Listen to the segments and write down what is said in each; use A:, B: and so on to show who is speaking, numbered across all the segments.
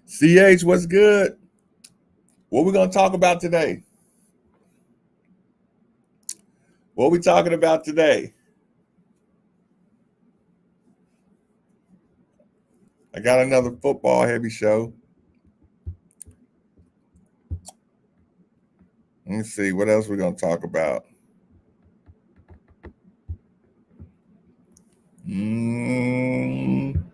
A: CH, what's good? What we gonna talk about today? What we talking about today? I got another football heavy show. Let me see what else we're gonna talk about. Mm,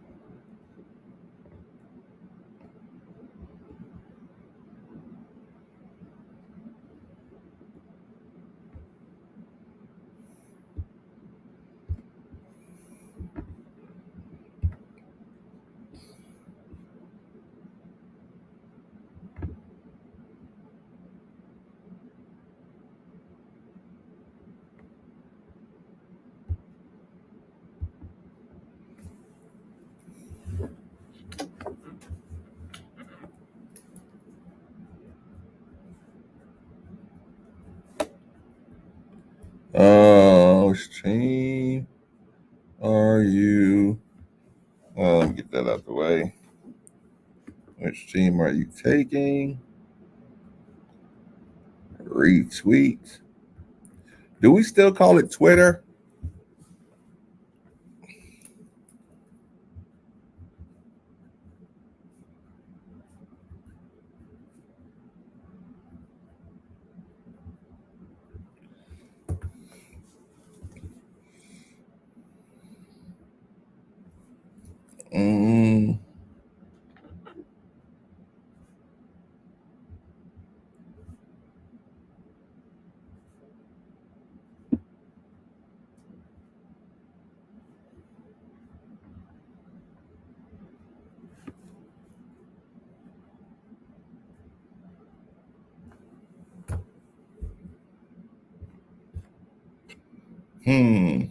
A: which team are you? Well, let me get that out the way. Which team are you taking? Retweet. Do we still call it Twitter? Mm, hmm.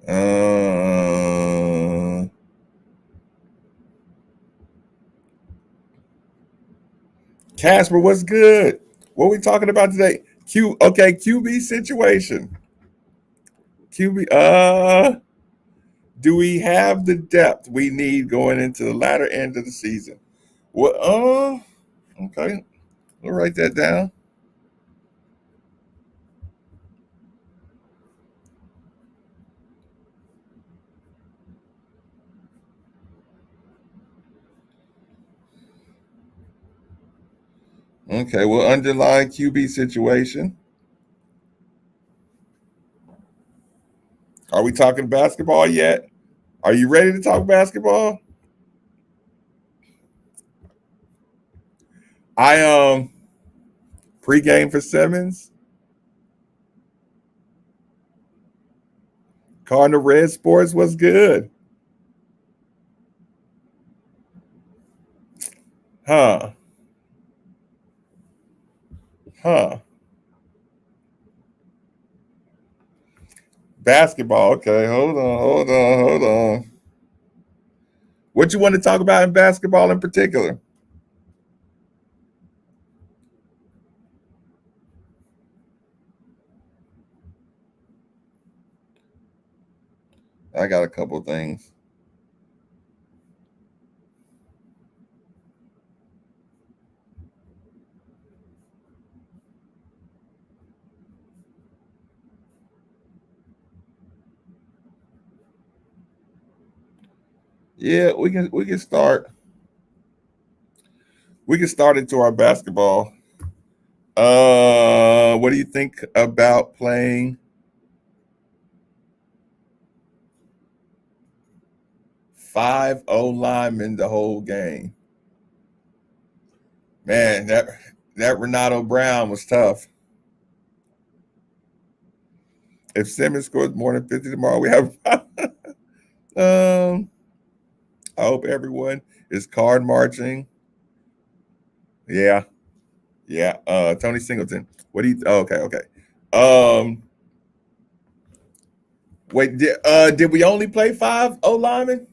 A: uh, Casper, what's good? What we talking about today? QB situation. QB do we have the depth we need going into the latter end of the season? Well, okay. We'll write that down. Okay, well, underlying QB situation. Are we talking basketball yet? Are you ready to talk basketball? I pregame for Simmons. Cardinal Red Sports was good. Huh. Huh. Basketball. Okay, hold on. What you want to talk about in basketball in particular? I got a couple of things. Yeah, we can start. We can start into our basketball. What do you think about playing 5 O linemen the whole game? Man, that Renato Brown was tough. If Simmons scores more than 50 tomorrow, we have. I hope everyone is card marching. Yeah. Tony Singleton. What do you? Okay. Wait. Did we only play 5 O linemen?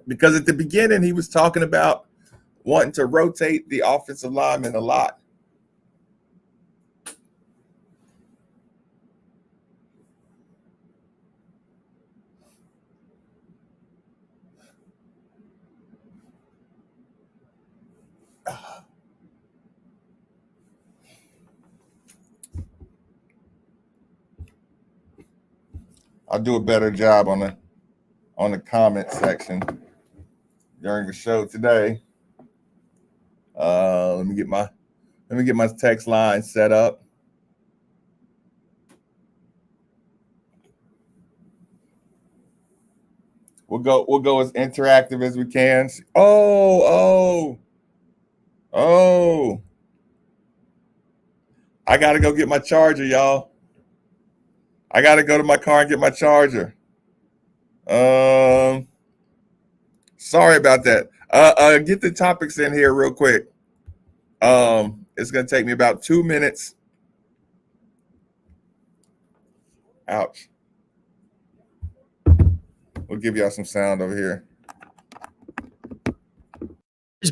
A: Because at the beginning he was talking about wanting to rotate the offensive linemen a lot. I'll do a better job on the comment section during the show today. Let me get my text line set up. We'll go as interactive as we can. Oh. I gotta go get my charger, y'all. I gotta go to my car and get my charger. Sorry about that. Get the topics in here real quick. It's gonna take me about 2 minutes. Ouch. We'll give y'all some sound over here.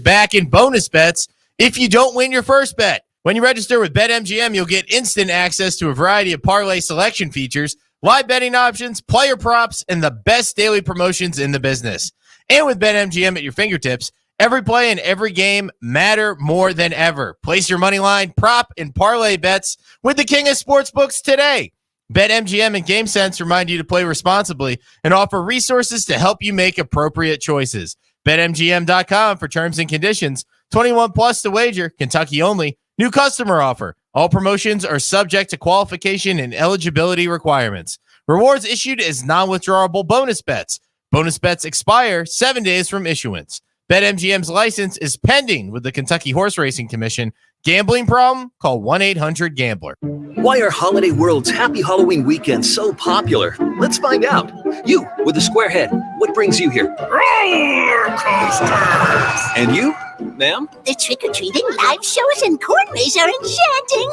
B: Back in bonus bets if you don't win your first bet. When you register with BetMGM, you'll get instant access to a variety of parlay selection features, live betting options, player props, and the best daily promotions in the business. And with BetMGM at your fingertips, every play and every game matter more than ever. Place your money line, prop, and parlay bets with the king of sportsbooks today. BetMGM and GameSense remind you to play responsibly and offer resources to help you make appropriate choices. BetMGM.com for terms and conditions. 21 plus to wager. Kentucky only. New customer offer. All promotions are subject to qualification and eligibility requirements. Rewards issued as non-withdrawable bonus bets. Bonus bets expire 7 days from issuance. BetMGM's license is pending with the Kentucky Horse Racing Commission. Gambling problem? Call 1-800-GAMBLER.
C: Why are Holiday World's Happy Halloween weekends so popular? Let's find out. You, with a square head, what brings you here?
D: Roller coasters!
C: And you, ma'am?
E: The trick-or-treating, live shows, and cornways are enchanting.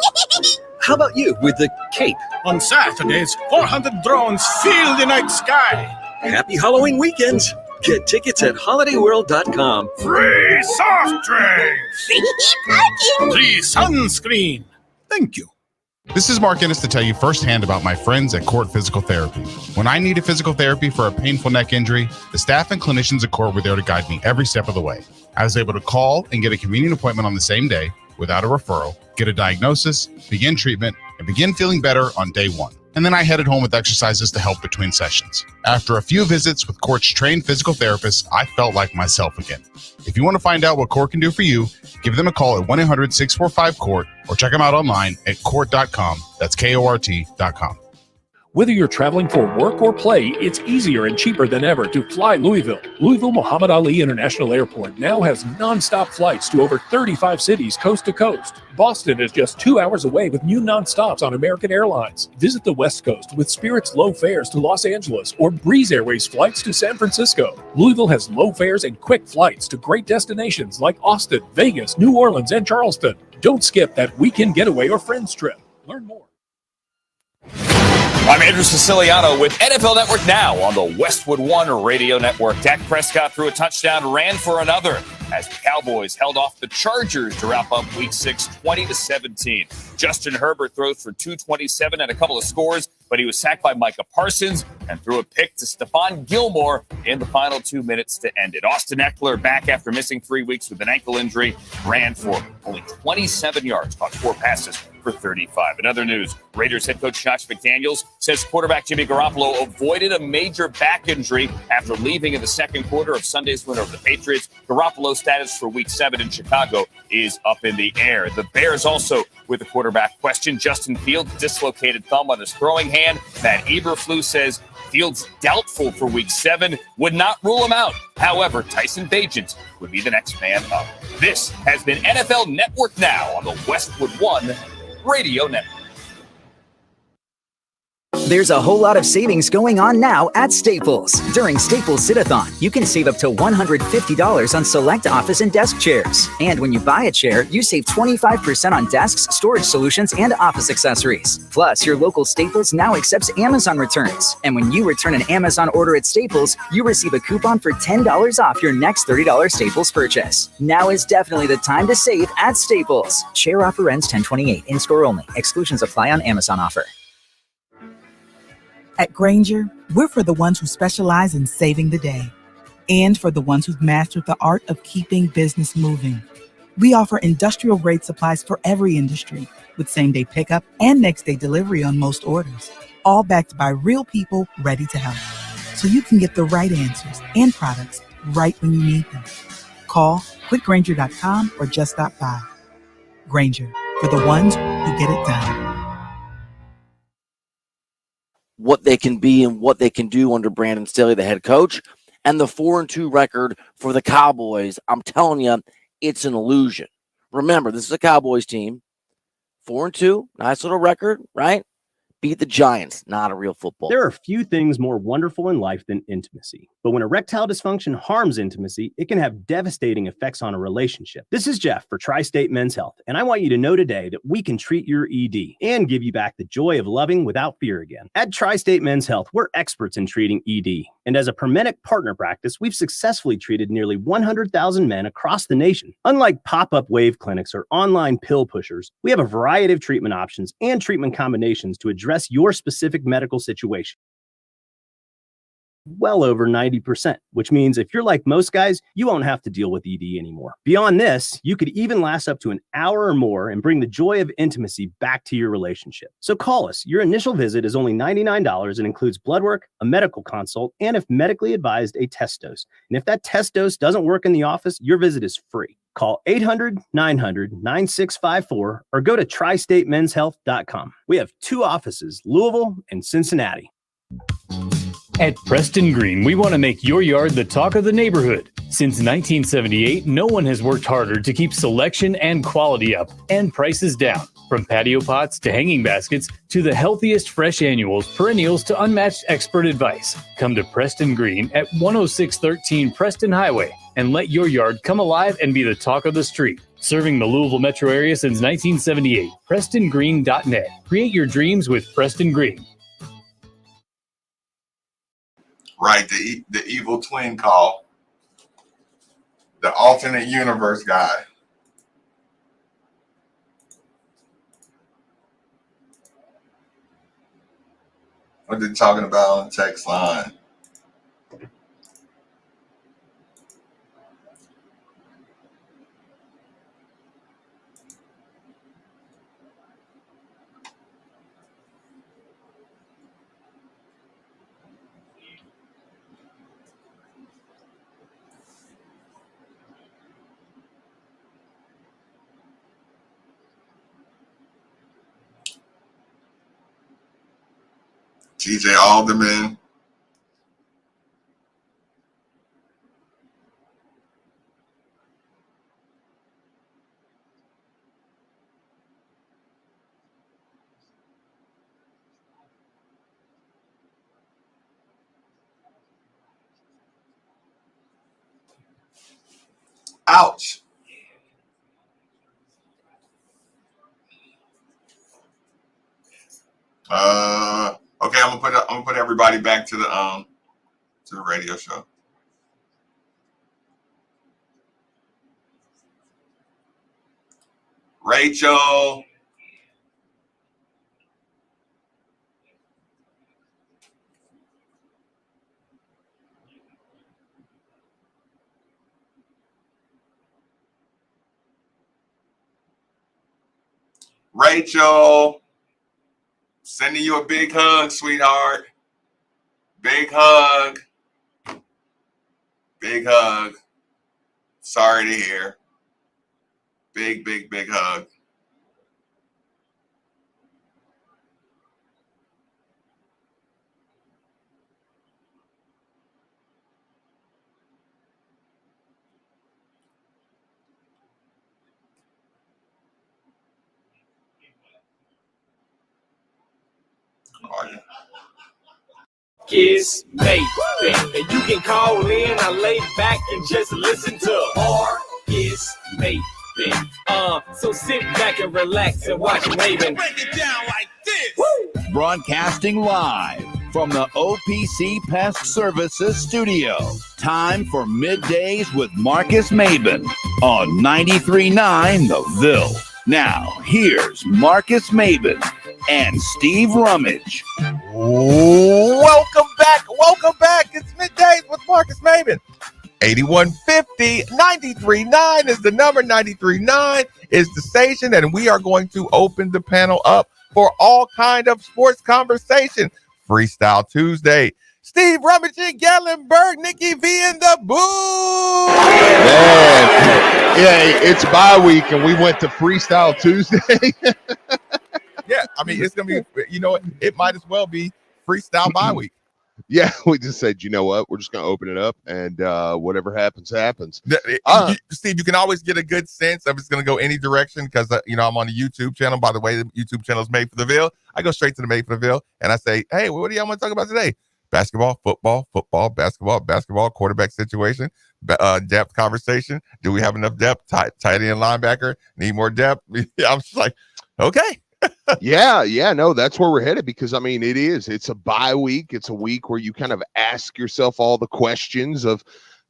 C: How about you, with the cape?
D: On Saturdays, 400 drones fill the night sky.
C: Happy Halloween weekends. Get tickets at holidayworld.com.
D: Free soft drinks!
E: Free parking!
D: Free sunscreen! Thank you.
F: This is Mark Ennis to tell you firsthand about my friends at Court Physical Therapy. When I needed physical therapy for a painful neck injury, the staff and clinicians at Court were there to guide me every step of the way. I was able to call and get a convenient appointment on the same day without a referral, get a diagnosis, begin treatment, and begin feeling better on day one. And then I headed home with exercises to help between sessions. After a few visits with Court's trained physical therapists, I felt like myself again. If you want to find out what Court can do for you, give them a call at 1-800-645-COURT or check them out online at court.com. That's KORT.com.
G: Whether you're traveling for work or play, it's easier and cheaper than ever to fly Louisville. Louisville Muhammad Ali International Airport now has nonstop flights to over 35 cities coast to coast. Boston is just 2 hours away with new nonstops on American Airlines. Visit the West Coast with Spirit's low fares to Los Angeles or Breeze Airways flights to San Francisco. Louisville has low fares and quick flights to great destinations like Austin, Vegas, New Orleans, and Charleston. Don't skip that weekend getaway or friends trip. Learn more.
H: I'm Andrew Siciliano with NFL Network Now on the Westwood One Radio Network. Dak Prescott threw a touchdown, ran for another as the Cowboys held off the Chargers to wrap up Week 6, 20-17. Justin Herbert throws for 227 and a couple of scores, but he was sacked by Micah Parsons and threw a pick to Stephon Gilmore in the final 2 minutes to end it. Austin Eckler, back after missing 3 weeks with an ankle injury, ran for only 27 yards, caught 4 passes for 35. In other news, Raiders head coach Josh McDaniels says quarterback Jimmy Garoppolo avoided a major back injury after leaving in the second quarter of Sunday's win over the Patriots. Garoppolo's status for Week 7 in Chicago is up in the air. The Bears also with a quarterback question. Justin Fields dislocated thumb on his throwing hand. Matt Eberflus says Fields doubtful for Week 7, would not rule him out. However, Tyson Bagent would be the next man up. This has been NFL Network Now on the Westwood One Radio Network.
I: There's a whole lot of savings going on now at Staples. During Staples Sit-a-thon, you can save up to $150 on select office and desk chairs. And when you buy a chair, you save 25% on desks, storage solutions, and office accessories. Plus, your local Staples now accepts Amazon returns. And when you return an Amazon order at Staples, you receive a coupon for $10 off your next $30 Staples purchase. Now is definitely the time to save at Staples. Share offer ends 10/28. In-store only. Exclusions apply on Amazon offer.
J: At Grainger, we're for the ones who specialize in saving the day and for the ones who've mastered the art of keeping business moving. We offer industrial-grade supplies for every industry with same-day pickup and next-day delivery on most orders, all backed by real people ready to help. So you can get the right answers and products right when you need them. Call quickgrainger.com or just stop by. Grainger, for the ones who get it done.
K: What they can be and what they can do under Brandon Staley, the head coach, and the 4-2 record for the Cowboys. I'm telling you, it's an illusion. Remember, this is a Cowboys team. 4-2, nice little record, right? Beat the Giants, not a real football.
L: There are few things more wonderful in life than intimacy. But when erectile dysfunction harms intimacy, it can have devastating effects on a relationship. This is Jeff for Tri-State Men's Health, and I want you to know today that we can treat your ED and give you back the joy of loving without fear again. At Tri-State Men's Health, we're experts in treating ED. And as a Permenic partner practice, we've successfully treated nearly 100,000 men across the nation. Unlike pop-up wave clinics or online pill pushers, we have a variety of treatment options and treatment combinations to address your specific medical situation. Well over 90%, which means if you're like most guys, you won't have to deal with ED anymore. Beyond this, you could even last up to an hour or more and bring the joy of intimacy back to your relationship. So call us. Your initial visit is only $99 and includes blood work, a medical consult, and if medically advised, a test dose. And if that test dose doesn't work in the office, your visit is free. Call 800-900-9654 or go to tristatemenshealth.com. We have 2 offices, Louisville and Cincinnati.
M: At Preston Green, we want to make your yard the talk of the neighborhood. Since 1978, no one has worked harder to keep selection and quality up and prices down. From patio pots to hanging baskets to the healthiest fresh annuals, perennials to unmatched expert advice. Come to Preston Green at 10613 Preston Highway and let your yard come alive and be the talk of the street. Serving the Louisville metro area since 1978. PrestonGreen.net. Create your dreams with Preston Green.
A: Right, the evil twin call. The alternate universe guy. What are they talking about on the text line? TJ Alderman. Ouch. Okay, I'm gonna put everybody back to the radio show. Rachel. Rachel, sending you a big hug, sweetheart. Big hug. Big hug. Sorry to hear. Big, big, big hug.
N: Kiss mate, and you can call in. I lay back and just listen to our Kiss mate. So sit back and relax and watch Maven. Break it down like this. Woo!
O: Broadcasting live from the OPC Pest Services studio. Time for Middays with Marcus Maben on 93.9 The Ville. Now, here's Marcus Maben and Steve Rummage.
A: Welcome back. Welcome back. It's Middays with Marcus Maben. 8150 93.9 is the number. 93.9 is the station, and we are going to open the panel up for all kind of sports conversation. Freestyle Tuesday. Steve Rummage, Gellenberg, Nikki V in the booth.
P: Man, yeah, it's bye week, and we went to Freestyle Tuesday.
A: Yeah, I mean, it's going to be, you know, it might as well be Freestyle bye week.
P: Yeah, we just said, you know what? We're just going to open it up, and whatever happens, happens.
A: Steve, you can always get a good sense of it's going to go any direction because, you know, I'm on the YouTube channel. By the way, the YouTube channel is Made for the Ville. I go straight to the Made for the Ville, and I say, hey, what do y'all want to talk about today? Basketball, football, basketball, quarterback situation, depth conversation. Do we have enough depth? Tight end linebacker, need more depth? I'm just like, okay.
P: Yeah, no, that's where we're headed because, I mean, it's a bye week. It's a week where you kind of ask yourself all the questions of,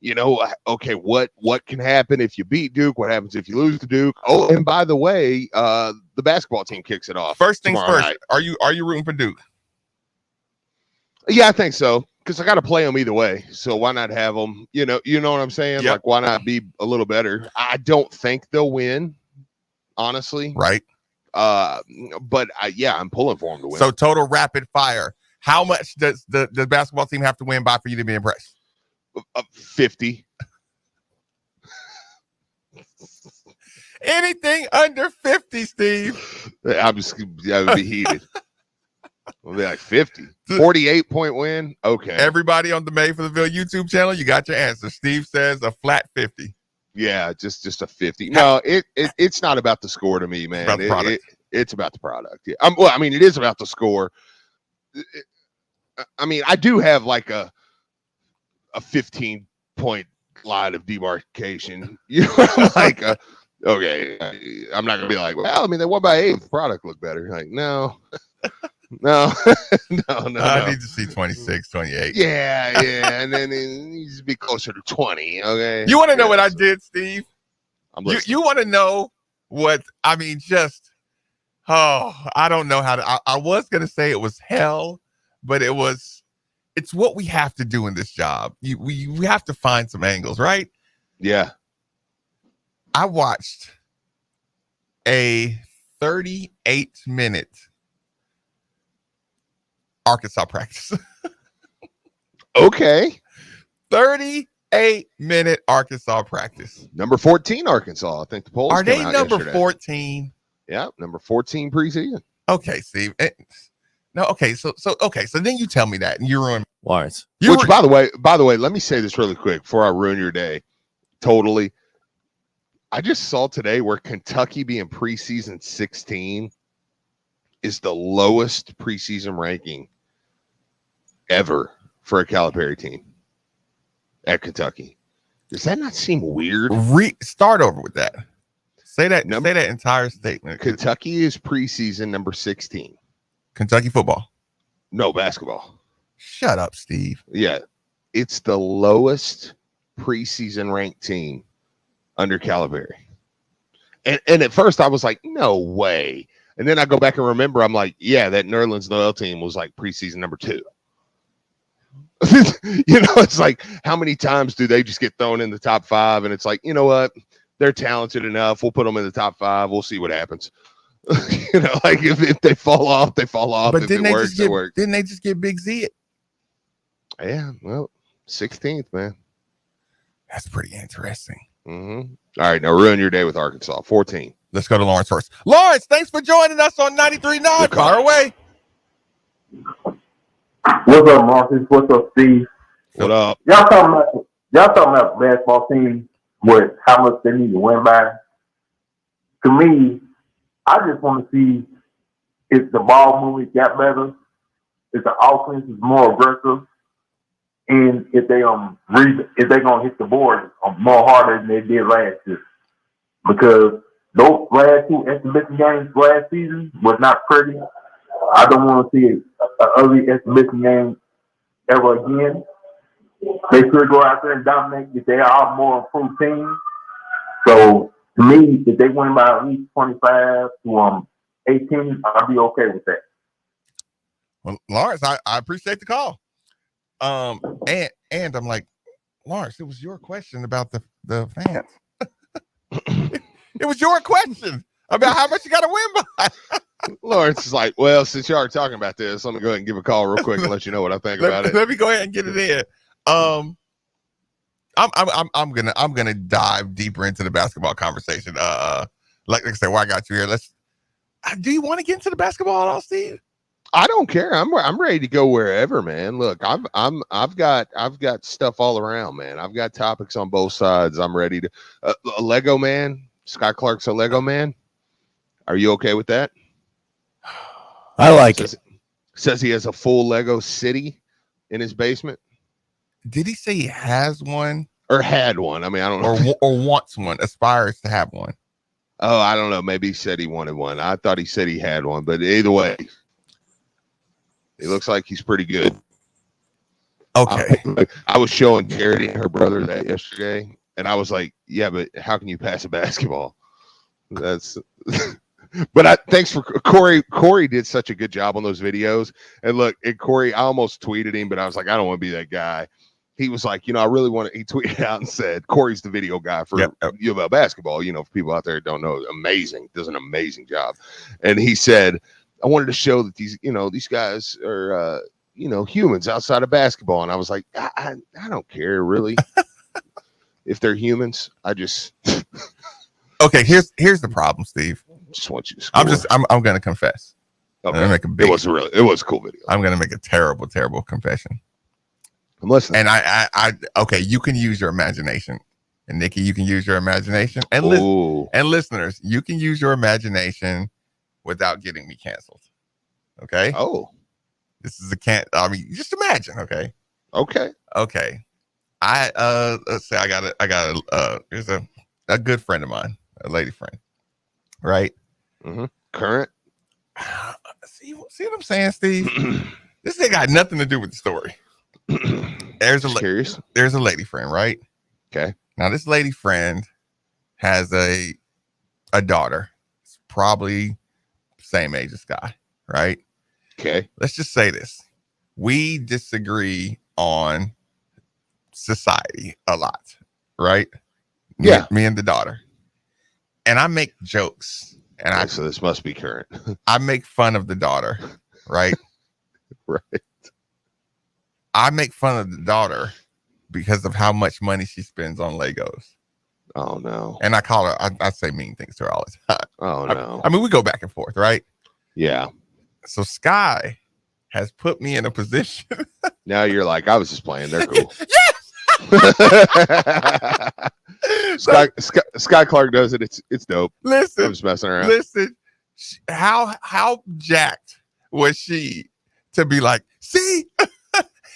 P: you know, okay, what can happen if you beat Duke? What happens if you lose to Duke? Oh, and by the way, the basketball team kicks it off.
A: First things first,
P: night.
A: Are you rooting for Duke?
P: Yeah, I think so because I got to play them either way. So why not have them? You know what I'm saying?
A: Yep.
P: Like, why not be a little better? I don't think they'll win, honestly.
A: Right.
P: But I'm pulling for them to win.
A: So total rapid fire. How much does the basketball team have to win by for you to be impressed?
P: 50.
A: Anything under 50, Steve.
P: I would be heated. We'll be like 50. 48-point win. Okay.
A: Everybody on the Made for the Ville YouTube channel, you got your answer. Steve says a flat 50.
P: Yeah, just a 50. No, it's not about the score to me, man.
A: About the product.
P: It's about the product. Yeah. Well, I mean, it is about the score. I mean, I do have like a 15-point line of demarcation. You know, I'm like, okay, I'm not gonna be like, well, I mean, they won by 8. The product looked better. Like, no. No.
A: I need to see 26, 28.
P: Yeah, and then it needs to be closer to 20. Okay.
A: You want to know what I did, Steve?
P: You
A: want to know what I mean? I don't know how to. I was gonna say it was hell, but it's what we have to do in this job. We have to find some angles, right?
P: Yeah.
A: I watched a 38-minute Arkansas practice.
P: Okay.
A: 38-minute Arkansas practice.
P: Number 14 Arkansas. I think the polls
A: are they number
P: yesterday.
A: 14?
P: Yeah, number 14 preseason.
A: Okay, Steve. No, okay. So then you tell me that, and you ruin
B: Lawrence.
P: By the way, let me say this really quick before I ruin your day. Totally. I just saw today where Kentucky being preseason 16 is the lowest preseason ranking ever for a Calipari team at Kentucky. Does that not seem weird?
A: Start over with that. Say that entire statement.
P: Kentucky is preseason number 16.
A: Kentucky football.
P: No, basketball.
A: Shut up, Steve.
P: Yeah. It's the lowest preseason ranked team under Calipari. And at first I was like, no way. And then I go back and remember, I'm like, yeah, that Nerlens Noel team was like preseason number 2. It's like, how many times do they just get thrown in the top 5? And it's like, you know what? They're talented enough. We'll put them in the top 5. We'll see what happens. Like if they fall off, they fall off.
A: But
P: if
A: didn't
P: it
A: they
P: works,
A: just get?
P: it works.
A: Didn't they just get Big Z it?
P: Yeah, well, 16th, man.
A: That's pretty interesting.
P: Mm-hmm. All right, now ruin your day with Arkansas. 14.
A: Let's go to Lawrence first. Lawrence, thanks for joining us on 93.9. Fire away.
Q: What's up, Marcus? What's up, Steve?
P: What up?
Q: Y'all talking about the basketball team with how much they need to win by. To me, I just want to see if the ball movement got better, if the offense is more aggressive, and if they if they gonna hit the board more harder than they did last year. Because those last two exhibition games last season was not pretty. I don't want to see an ugly exhibition game ever again. They should go out there and dominate if they are more improved team. So to me, if they win by at least 25 to 18, I'll be okay with that.
A: Well, Lawrence, I appreciate the call. And I'm like, Lawrence, it was your question about the fans. It was your question about how much you got to win by.
P: Lawrence is like, well, since you are talking about this, let me go ahead and give a call real quick and let you know what I think about it.
A: Let me go ahead and get it in. I'm gonna dive deeper into the basketball conversation. Like I said, I got you here. Do you want to get into the basketball at all, Steve?
P: I don't care. I'm ready to go wherever, man. Look, I've got stuff all around, man. I've got topics on both sides. I'm ready to a Lego man. Sky Clark's a Lego man. Are you okay with that?
B: I like it.
P: Says he has a full Lego city in his basement.
A: Did he say he has one
P: or had one? I mean, I don't know.
A: Or wants one, aspires to have one.
P: Oh, I don't know. Maybe he said he wanted one. I thought he said he had one, but either way, it looks like he's pretty good.
A: Okay.
P: I was showing Charity and her brother that yesterday, and I was like, yeah, but how can you pass a basketball? That's but thanks for Corey. Corey did such a good job on those videos. And look, Corey, I almost tweeted him, but I was like, I don't want to be that guy. He was like, I really want to. He tweeted out and said, Corey's the video guy for U of L basketball. For people out there who don't know, amazing, does an amazing job. And he said, I wanted to show that these guys are, humans outside of basketball. And I was like, I don't care really if they're humans. I just.
A: Okay, here's the problem, Steve.
P: Just want you to score.
A: I'm gonna confess.
P: Okay.
A: It was
P: a cool video.
A: I'm gonna make a terrible confession.
P: I'm listening.
A: And I okay, you can use your imagination. And Nikki, you can use your imagination. And listeners, you can use your imagination without getting me canceled. Okay?
P: Oh.
A: This is just imagine, okay?
P: Okay.
A: Let's say I got here's a good friend of mine, a lady friend. Right?
P: Mm-hmm. Current.
A: See what I'm saying, Steve? This ain't got nothing to do with the story. There's a lady friend, right?
P: Okay.
A: Now this lady friend has a daughter. It's probably same age as Sky, right?
P: Okay.
A: Let's just say this. We disagree on society a lot, right?
P: Yeah.
A: Me and the daughter. And I make jokes. And
P: so this must be current.
A: I make fun of the daughter, right?
P: Right.
A: I make fun of the daughter because of how much money she spends on Legos.
P: Oh, no.
A: And I call her, I say mean things to her all the time.
P: Oh, no.
A: I mean, we go back and forth, right?
P: Yeah.
A: So Sky has put me in a position.
P: Now you're like, I was just playing. They're cool.
A: Yes!
P: Sky Clark does it. It's dope.
A: Listen.
P: I'm just messing around.
A: Listen. How jacked was she to be like, see,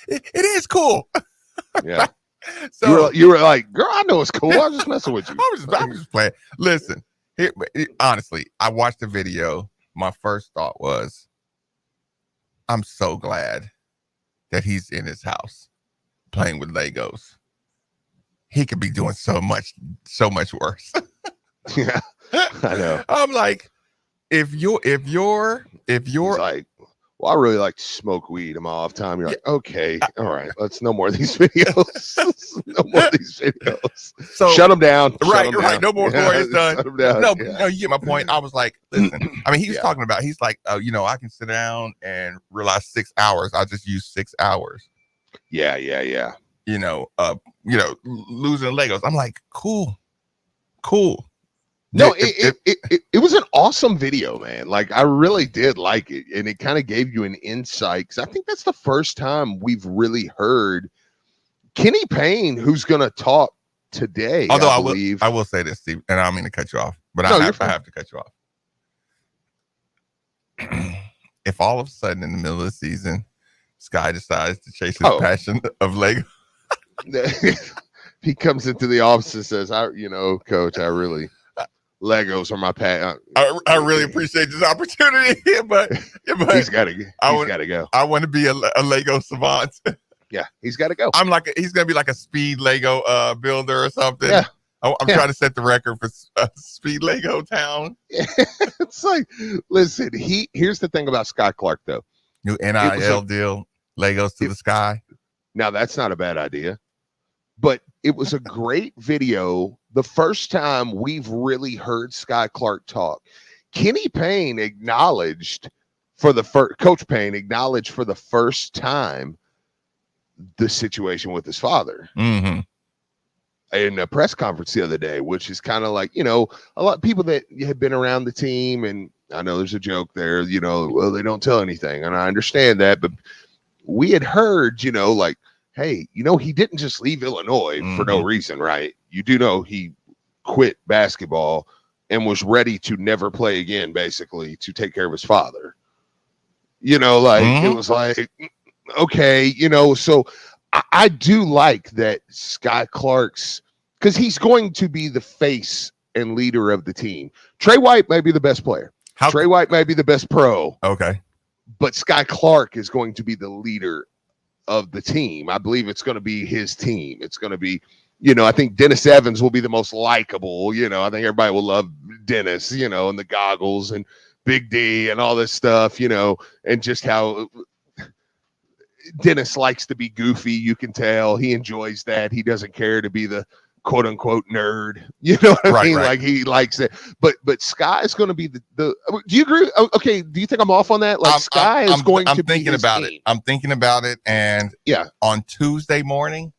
A: it is cool.
P: Yeah.
A: So
P: you were like, girl, I know it's cool. I'm just messing with you.
A: I'm just playing. Listen, honestly, I watched the video. My first thought was, I'm so glad that he's in his house playing with Legos. He could be doing so much worse.
P: Yeah, I know.
A: I'm like, if you're
P: like, well, I really like to smoke weed in my off time. You're like, okay, all right, let's no more of these videos. No more of these videos.
A: So
P: shut them down.
A: Right,
P: Shut 'em
A: right.
P: down.
A: No more glorious done.
P: Shut 'em down.
A: No,
P: Yeah.
A: no, you get my point. I was like, listen, I mean, he was
P: Yeah.
A: talking about, he's like, you know, I can sit down and realize 6 hours. I just use 6 hours.
P: Yeah.
A: You know, losing Legos. I'm like, cool.
P: No, it was an awesome video, man. Like, I really did like it, and it kind of gave you an insight, because I think that's the first time we've really heard Kenny Payne, who's going to talk today.
A: Although
P: I
A: will say this, Steve, and I don't mean to cut you off, but
P: No,
A: I
P: you're fine.
A: have to cut you off. If all of a sudden in the middle of the season, Sky decides to chase his passion of Lego,
P: he comes into the office and says, Coach, I really Legos are my passion.
A: I really appreciate this opportunity, but
P: he's got to go.
A: I want to be a Lego savant.
P: Yeah, he's got to go.
A: He's gonna be like a speed Lego builder or something.
P: Yeah.
A: I'm trying to set the record for speed Lego town.
P: It's like, listen, here's the thing about Sky Clark, though.
A: New NIL deal, Legos to the sky.
P: Now, that's not a bad idea, but it was a great video. The first time we've really heard Sky Clark talk. Kenny Payne acknowledged Coach Payne acknowledged for the first time the situation with his father.
A: Mm-hmm.
P: In a press conference the other day, which is kind of like, a lot of people that have been around the team, and I know there's a joke there, well, they don't tell anything, and I understand that, but we had heard, like, hey, he didn't just leave Illinois for no reason, right? You do know he quit basketball and was ready to never play again, basically, to take care of his father. It was like, okay, so I do like that Sky Clark's, because he's going to be the face and leader of the team. Trey White may be the best player. Trey White may be the best pro.
A: Okay.
P: But Sky Clark is going to be the leader of the team. I believe it's going to be his team. It's going to be, I think Dennis Evans will be the most likable. I think everybody will love Dennis, and the goggles and Big D and all this stuff, and just how Dennis likes to be goofy. You can tell he enjoys that. He doesn't care to be the quote unquote nerd. You know what I mean?
A: Right.
P: Like, he likes it. But Sky is going to be the. Do you agree? Okay. Do you think I'm off on that? Like, Sky is going to be
A: thinking
P: his
A: about
P: team.
A: it. I'm thinking about it, and
P: yeah,
A: on Tuesday morning.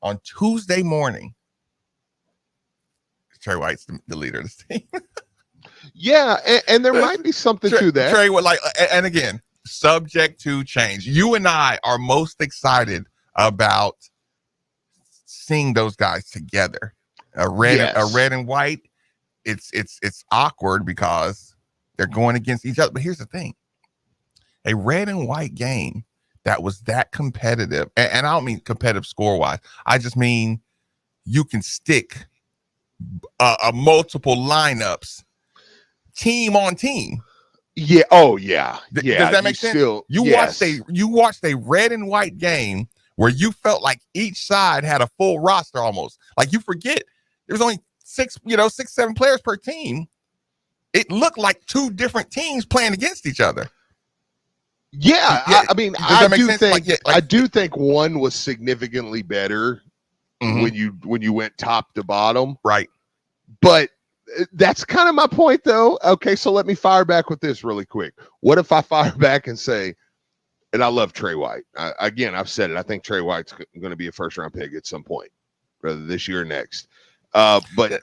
A: On Tuesday morning, Trey White's the leader of this team.
P: Yeah, and there might be something to that.
A: Trey, and again, subject to change. You and I are most excited about seeing those guys together. A red and white. It's awkward because they're going against each other. But here's the thing: a red and white game that was that competitive, and I don't mean competitive score wise. I just mean you can stick a multiple lineups, team on team.
P: Yeah. Oh, yeah. Yeah.
A: Does that make sense? You watched a red and white game where you felt like each side had a full roster almost. Like, you forget there's only 6-7 players per team. It looked like two different teams playing against each other.
P: Yeah. I mean, I do think one was significantly better when you went top to bottom.
A: Right.
P: But that's kind of my point, though. Okay, so let me fire back with this really quick. What if I fire back and say, and I love Trey White. Again, I've said it. I think Trey White's going to be a first-round pick at some point, whether this year or next. But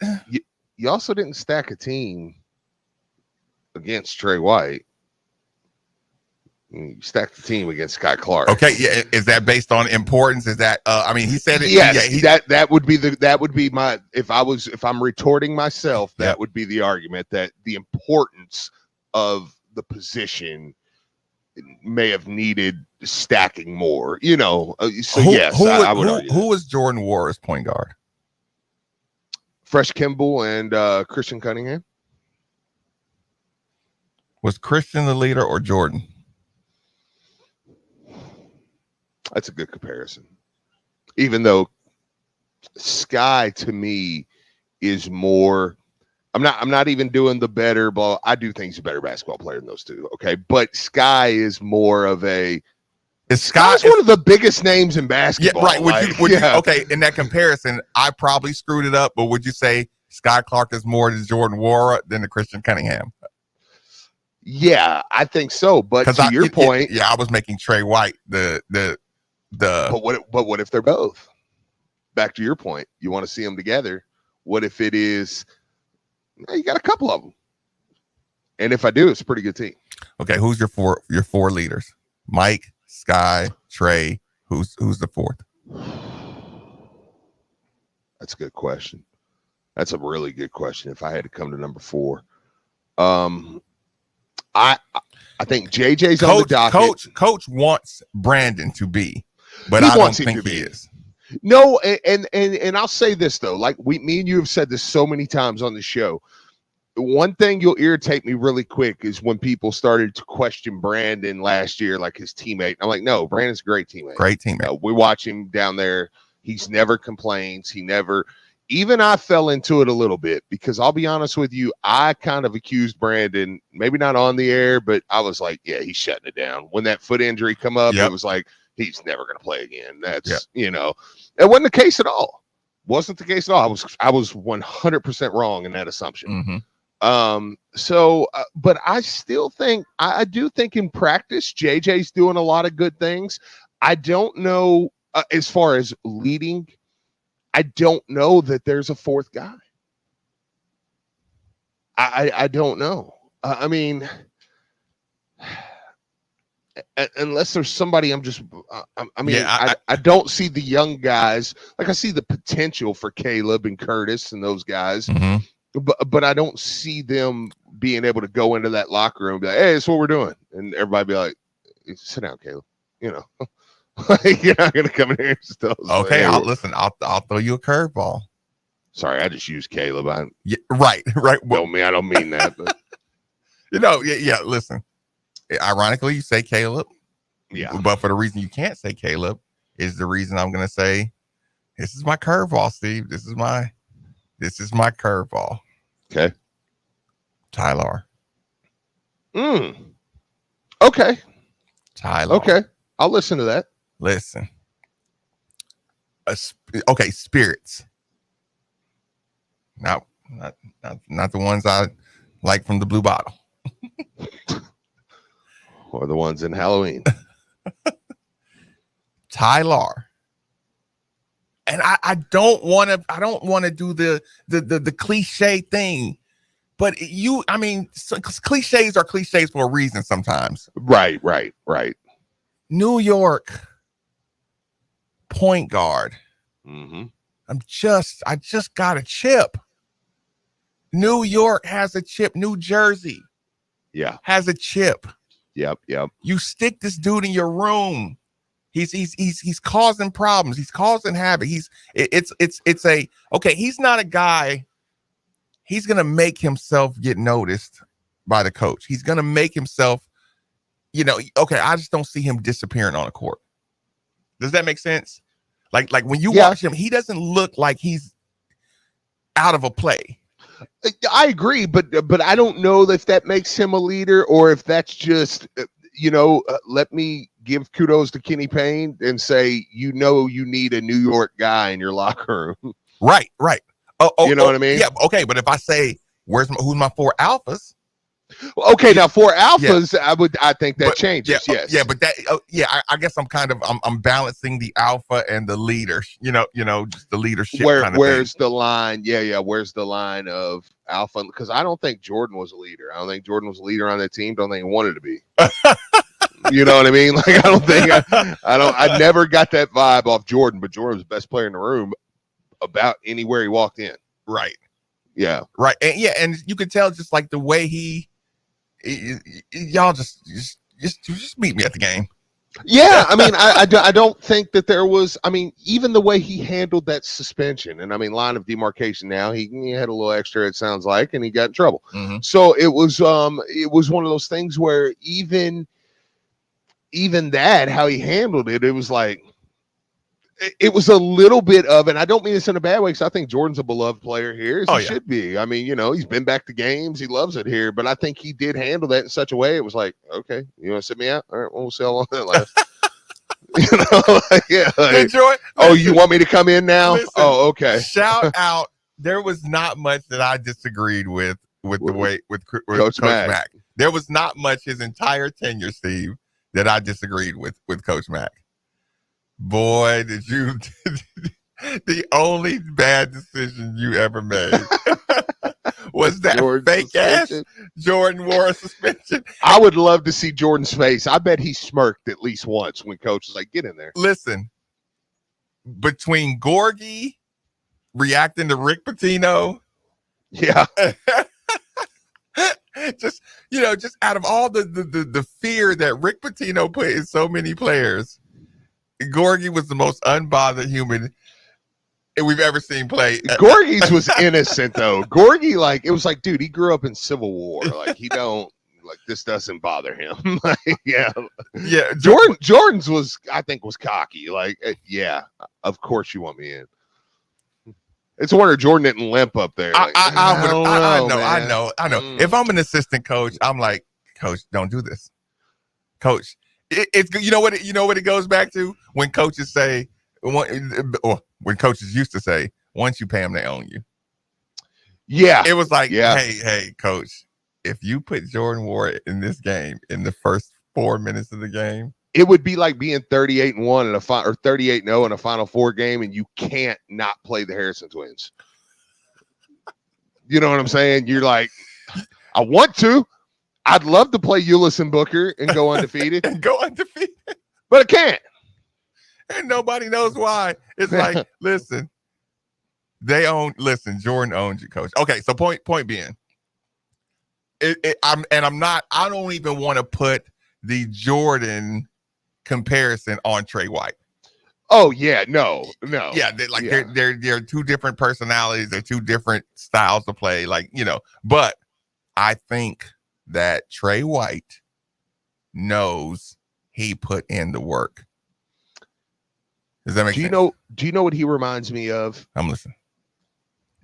P: you also didn't stack a team against Trey White. You stacked the team against Sky Clark.
A: Okay, yeah. Is that based on importance? Is that I mean, he said it.
P: Yes, that would be my if I'm retorting myself, that would be the argument, that the importance of the position may have needed stacking more. So I would argue
A: who was Jordan War as point guard?
P: Fresh Kimball and Christian Cunningham.
A: Was Christian the leader or Jordan?
P: That's a good comparison. Even though Sky, to me, is more, I'm not even doing the better ball. I do think he's a better basketball player than those two. Okay. But Sky is more of a, Sky's one of the biggest names in basketball.
A: Yeah, right. Would you,
P: yeah.
A: okay, in that comparison, I probably screwed it up, but would you say Sky Clark is more than Jordan Wara than the Christian Cunningham?
P: Yeah, I think so. But to your point,
A: I was making Trey White the.
P: But what if they're both? Back to your point, you want to see them together. What if it is? You got a couple of them, and if I do, it's a pretty good team.
A: Okay, who's your four leaders? Mike, Sky, Trey. Who's the fourth?
P: That's a good question. That's a really good question. If I had to come to number 4, I think JJ's on the docket.
A: Coach wants Brandon to be, but I don't think he is.
P: No, and I'll say this though, like me and you have said this so many times on the show. One thing you'll irritate me really quick is when people started to question Brandon last year, like his teammate. I'm like, no, Brandon's a great teammate.
A: Great teammate.
P: We watch him down there. He's never complains. He never. Even I fell into it a little bit because I'll be honest with you, I kind of accused Brandon, maybe not on the air, but I was like, yeah, he's shutting it down. When that foot injury come up, It was like, he's never going to play again. That's, it wasn't the case at all. Wasn't the case at all. I was 100% wrong in that assumption. But I still think, I do think in practice, JJ's doing a lot of good things. I don't know as far as leading, I don't know that there's a fourth guy. I don't know. I mean, unless there's somebody I don't see the young guys. Like I see the potential for Caleb and Curtis and those guys, but I don't see them being able to go into that locker room and be like, hey, that's what we're doing. And everybody be like, sit down, Caleb. You're not going to come in here and just tell us.
A: Okay, I'll throw you a curveball.
P: Sorry, I just used Caleb.
A: Right.
P: Well, I don't mean that, but
A: listen. Ironically, you say Caleb.
P: Yeah.
A: But for the reason you can't say Caleb is the reason I'm going to say, this is my curveball, Steve. This is my curveball.
P: Okay.
A: Tyler.
P: Okay.
A: Tyler.
P: Okay. I'll listen to that.
A: Listen. Okay, spirits. Now, not the ones I like from the blue bottle.
P: Or the ones in Halloween.
A: Tyler. And I don't want to do the cliche thing, but cliches are cliches for a reason sometimes.
P: Right.
A: New York point guard. I just got a chip. New York has a chip. New Jersey has a chip.
P: Yep.
A: You stick this dude in your room. He's causing problems. He's causing havoc. He's not a guy. He's gonna make himself get noticed by the coach. He's gonna make himself, I just don't see him disappearing on a court. Does that make sense? Like when you watch him, he doesn't look like he's out of a play.
P: I agree, but I don't know if that makes him a leader or if that's just, let me give kudos to Kenny Payne and say, you need a New York guy in your locker room.
A: Right.
P: You know what I mean?
A: Yeah. Okay. But if I say, who's my 4 alphas?
P: Okay. Now 4 alphas, I think that changes. Yes.
A: Yeah. But I guess I'm balancing the alpha and the leader, just the leadership.
P: Where's the line? Yeah. Where's the line of alpha? Because I don't think Jordan was a leader. I don't think Jordan was a leader on that team. Don't think he wanted to be. You know what I mean? Like, I don't think I never got that vibe off Jordan, but Jordan was the best player in the room about anywhere he walked in.
A: Right.
P: Yeah.
A: Right. And you could tell just like the way y'all just meet me at the game.
P: Yeah. I mean, I don't think that there was, even the way he handled that suspension and line of demarcation now, he had a little extra, it sounds like, and he got in trouble. So it was one of those things where even that, how he handled it, it was like, it was a little bit of, and I don't mean this in a bad way, because I think Jordan's a beloved player here, as he should be. I mean, he's been back to games. He loves it here. But I think he did handle that in such a way. It was like, okay, you want to sit me out? All right, well, we'll see how long that lasts. You want me to come in now?
A: Listen,
P: oh, okay.
A: Shout out. There was not much that I disagreed with the way with Coach Mack. There was not much his entire tenure, Steve, that I disagreed with Coach Mack. Boy, did you the only bad decision you ever made was that fake ass Jordan wore a suspension.
P: I would love to see Jordan's face. I bet he smirked at least once when Coach was like, get in there.
A: Listen, between Gorgie reacting to Rick Pitino, just out of all the fear that Rick Pitino put in so many players, Gorgie was the most unbothered human we've ever seen play.
P: Gorgie's was innocent though. Gorgie, it was like, dude, he grew up in Civil War. He don't this doesn't bother him. Yeah. Jordan's was, I think, was cocky. Yeah, of course you want me in. It's a wonder Jordan didn't limp up there.
A: I know. If I'm an assistant coach, I'm like, Coach, don't do this. Coach, it's you know what it goes back to when coaches say, when coaches used to say, once you pay them, they own you.
P: Yeah,
A: it was like, hey, Coach, if you put Jordan Ward in this game in the first 4 minutes of the game,
P: it would be like being 38-1 or 38-0 in a Final Four game, and you can't not play the Harrison twins. You know what I'm saying? You're like, I want to. I'd love to play Ulis and Booker and go undefeated. But I can't.
A: And nobody knows why. It's like, listen, Jordan owns you, Coach. Okay, so point being, I don't even want to put the Jordan comparison on Trey White.
P: Oh yeah, no.
A: Yeah, they're two different personalities, they're two different styles to play, but I think that Trey White knows he put in the work. Does that make sense?
P: Do you know what he reminds me of?
A: I'm listening.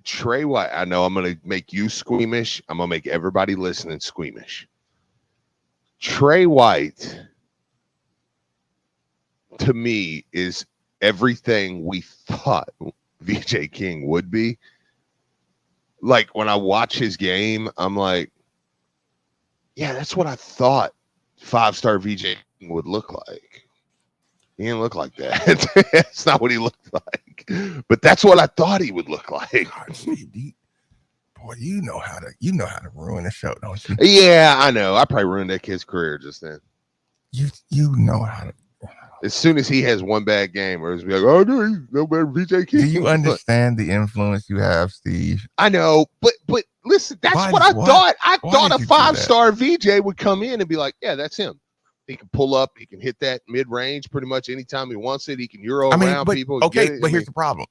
P: Trey White. I know I'm going to make you squeamish. I'm going to make everybody listening squeamish. Trey White, to me, is everything we thought VJ King would be. When I watch his game, I'm like, yeah, that's what I thought 5-star VJ King would look like. He didn't look like that. That's not what he looked like. But that's what I thought he would look like.
A: God, boy, you know how to ruin a show, don't you?
P: Yeah, I know. I probably ruined that kid's career just then.
A: You know how to.
P: As soon as he has one bad game, or it's be like, oh no, he's no better than VJ King.
A: Do you understand the influence you have, Steve?
P: I know, but listen, that's what I thought. I thought a 5-star VJ would come in and be like, yeah, that's him. He can pull up. He can hit that mid-range pretty much anytime he wants it. He can Euro around people.
A: Okay, but here's the problem.